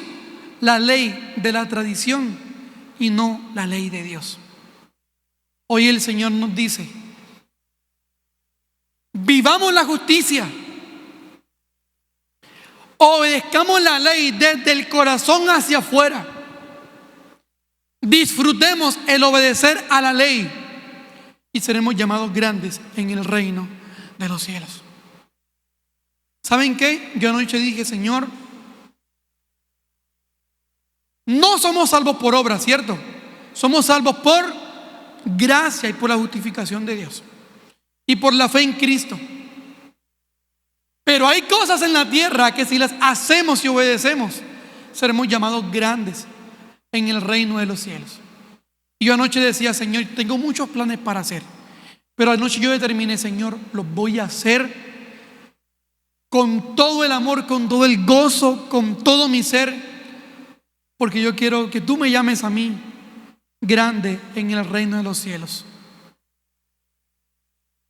[SPEAKER 1] la ley de la tradición y no la ley de Dios. Hoy el Señor nos dice: vivamos la justicia, obedezcamos la ley desde el corazón hacia afuera, disfrutemos el obedecer a la ley y seremos llamados grandes en el reino de los cielos. ¿Saben qué? Yo anoche dije: Señor, no somos salvos por obra, ¿cierto? Somos salvos por gracia y por la justificación de Dios y por la fe en Cristo. Pero hay cosas en la tierra que si las hacemos y obedecemos, seremos llamados grandes en el reino de los cielos. Y yo anoche decía: Señor, tengo muchos planes para hacer, pero anoche yo determiné: Señor, los voy a hacer con todo el amor, con todo el gozo, con todo mi ser, porque yo quiero que tú me llames a mí grande en el reino de los cielos.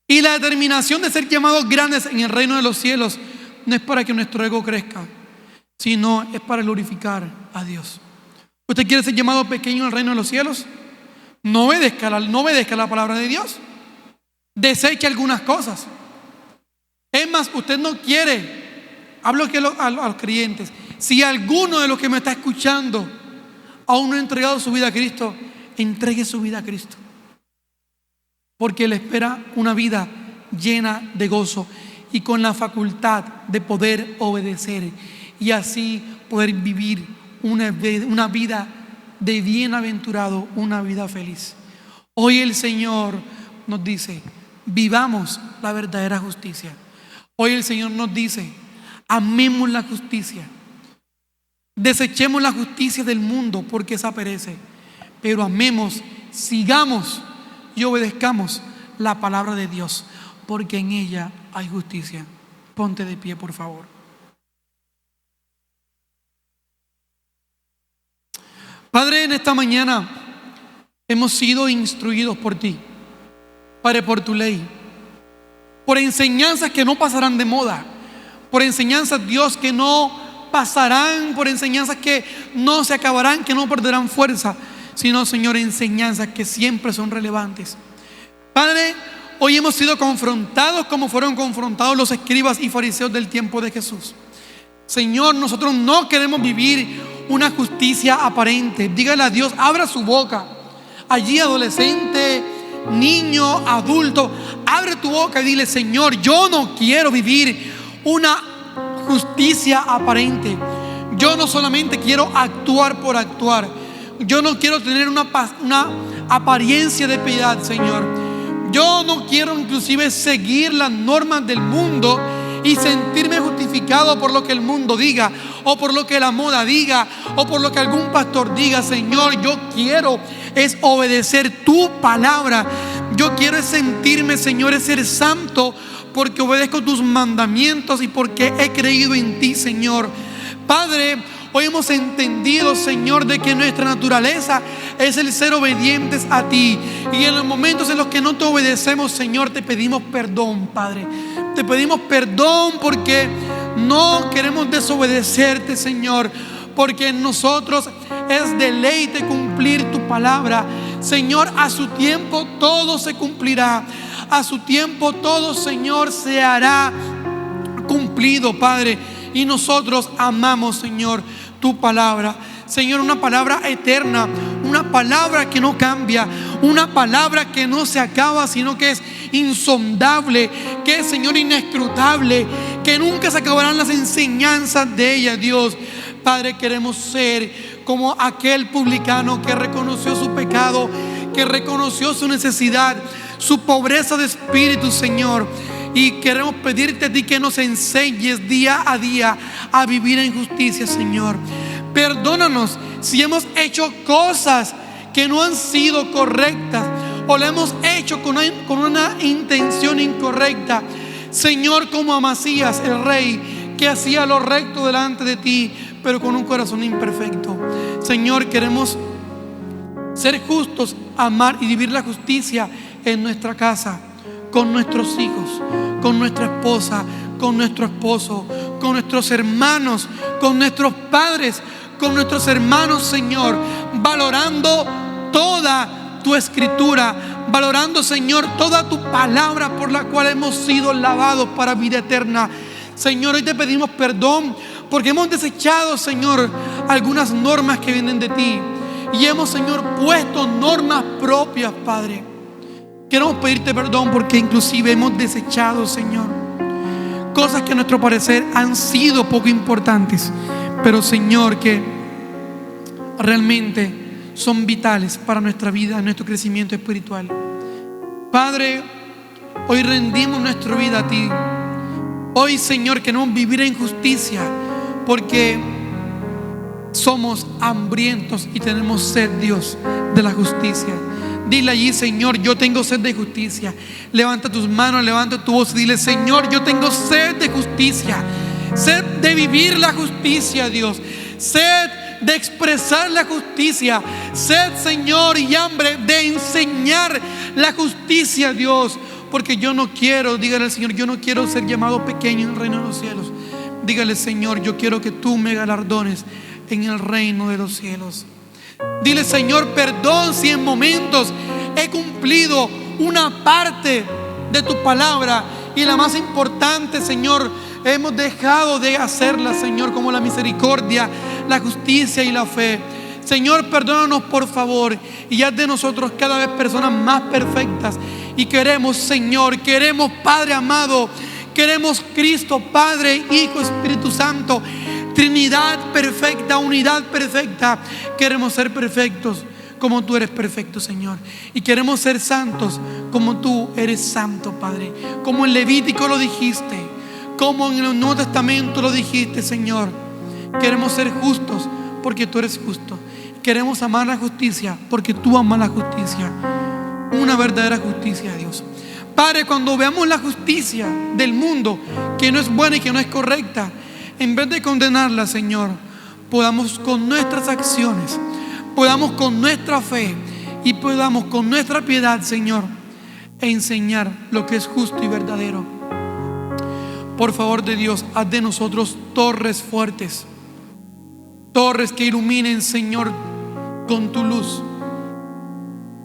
[SPEAKER 1] Y la determinación de ser llamados grandes en el reino de los cielos no es para que nuestro ego crezca, sino es para glorificar a Dios. ¿Usted quiere ser llamado pequeño en el reino de los cielos? No obedezca la palabra de Dios. Deseche algunas cosas. Es más, usted no quiere, hablo aquí a los creyentes, si alguno de los que me está escuchando aún no ha entregado su vida a Cristo, entregue su vida a Cristo, porque le espera una vida llena de gozo y con la facultad de poder obedecer y así poder vivir una vida de bienaventurado, una vida feliz. Hoy el Señor nos dice: vivamos la verdadera justicia. Hoy el Señor nos dice: amemos la justicia. Desechemos la justicia del mundo porque esa perece, pero amemos, sigamos y obedezcamos la palabra de Dios, porque en ella hay justicia. Ponte de pie, por favor. Padre, en esta mañana hemos sido instruidos por ti, Padre, por tu ley, por enseñanzas que no pasarán de moda, por enseñanzas, Dios, que no pasarán, por enseñanzas que no se acabarán, que no perderán fuerza, sino, Señor, enseñanzas que siempre son relevantes. Padre, hoy hemos sido confrontados como fueron confrontados los escribas y fariseos del tiempo de Jesús. Señor, nosotros no queremos vivir una justicia aparente. Dígale a Dios, abra su boca. Allí, adolescente, niño, adulto, abre tu boca y dile: Señor, yo no quiero vivir una justicia aparente. Yo no solamente quiero actuar por actuar. Yo no quiero tener una apariencia de piedad, Señor. Yo no quiero inclusive seguir las normas del mundo y sentirme justificado por lo que el mundo diga, o por lo que la moda diga, o por lo que algún pastor diga. Señor, yo quiero es obedecer tu palabra. Yo quiero es sentirme, Señor, es ser santo, porque obedezco tus mandamientos y porque he creído en ti, Señor. Padre, hoy hemos entendido, Señor, de que nuestra naturaleza es el ser obedientes a ti. Y en los momentos en los que no te obedecemos, Señor, te pedimos perdón, Padre. Te pedimos perdón porque no queremos desobedecerte, Señor, porque en nosotros es deleite cumplir tu palabra. Señor, a su tiempo todo se cumplirá. A su tiempo todo, Señor, se hará cumplido, Padre. Y nosotros amamos, Señor, tu palabra. Señor, una palabra eterna, una palabra que no cambia, una palabra que no se acaba, sino que es insondable, que es, Señor, inescrutable, que nunca se acabarán las enseñanzas de ella, Dios. Padre, queremos ser como aquel publicano que reconoció su pecado, que reconoció su necesidad, su pobreza de espíritu, Señor. Y queremos pedirte a ti que nos enseñes día a día a vivir en justicia, Señor. Perdónanos si hemos hecho cosas que no han sido correctas o la hemos hecho con una intención incorrecta. Señor, como Amasías, el rey, que hacía lo recto delante de ti, pero con un corazón imperfecto. Señor, queremos ser justos, amar y vivir la justicia en nuestra casa, con nuestros hijos, con nuestra esposa, con nuestro esposo, con nuestros hermanos, con nuestros padres, con nuestros hermanos, Señor, valorando toda tu escritura, valorando, Señor, toda tu palabra por la cual hemos sido lavados para vida eterna. Señor, hoy te pedimos perdón porque hemos desechado, Señor, algunas normas que vienen de ti y hemos, Señor, puesto normas propias, Padre. Queremos pedirte perdón porque inclusive hemos desechado, Señor, cosas que a nuestro parecer han sido poco importantes, pero, Señor, que realmente son vitales para nuestra vida, nuestro crecimiento espiritual. Padre, hoy rendimos nuestra vida a ti. Hoy, Señor, queremos vivir en justicia porque somos hambrientos y tenemos sed, Dios, de la justicia, Dile allí: Señor, yo tengo sed de justicia. Levanta tus manos, levanta tu voz y dile: Señor, yo tengo sed de justicia. Sed de vivir la justicia, Dios. Sed de expresar la justicia. Sed, Señor, y hambre de enseñar la justicia, Dios. Porque yo no quiero, dígale al Señor, yo no quiero ser llamado pequeño en el reino de los cielos. Dígale: Señor, yo quiero que tú me galardones en el reino de los cielos. Dile: Señor, perdón si en momentos he cumplido una parte de tu palabra y la más importante, Señor, hemos dejado de hacerla, Señor, como la misericordia, la justicia y la fe. Señor, perdónanos por favor y haz de nosotros cada vez personas más perfectas. Y queremos, Señor, queremos, Padre amado, queremos Cristo, Padre, Hijo, Espíritu Santo, Trinidad perfecta, unidad perfecta. Queremos ser perfectos como tú eres perfecto, Señor. Y queremos ser santos como tú eres santo, Padre. Como en Levítico lo dijiste, como en el Nuevo Testamento lo dijiste, Señor. Queremos ser justos porque tú eres justo. Queremos amar la justicia porque tú amas la justicia. Una verdadera justicia, Dios. Padre, cuando veamos la justicia del mundo que no es buena y que no es correcta, en vez de condenarla, Señor, podamos con nuestras acciones, podamos con nuestra fe y podamos con nuestra piedad, Señor, enseñar lo que es justo y verdadero. Por favor de Dios, haz de nosotros torres fuertes, torres que iluminen, Señor, con tu luz.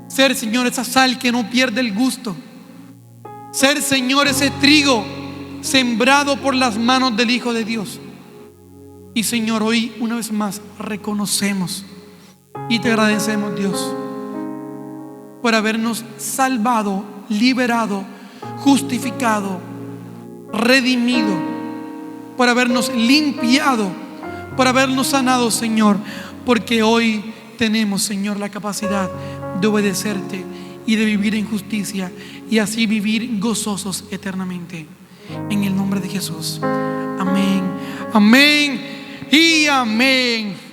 [SPEAKER 1] Ser, Señor, esa sal que no pierde el gusto. Ser, Señor, ese trigo sembrado por las manos del Hijo de Dios. Y, Señor, hoy una vez más reconocemos y te agradecemos, Dios, por habernos salvado, liberado, justificado, redimido, por habernos limpiado, por habernos sanado, Señor, porque hoy tenemos, Señor, la capacidad de obedecerte y de vivir en justicia y así vivir gozosos eternamente. En el nombre de Jesús. Amén, amén y amén.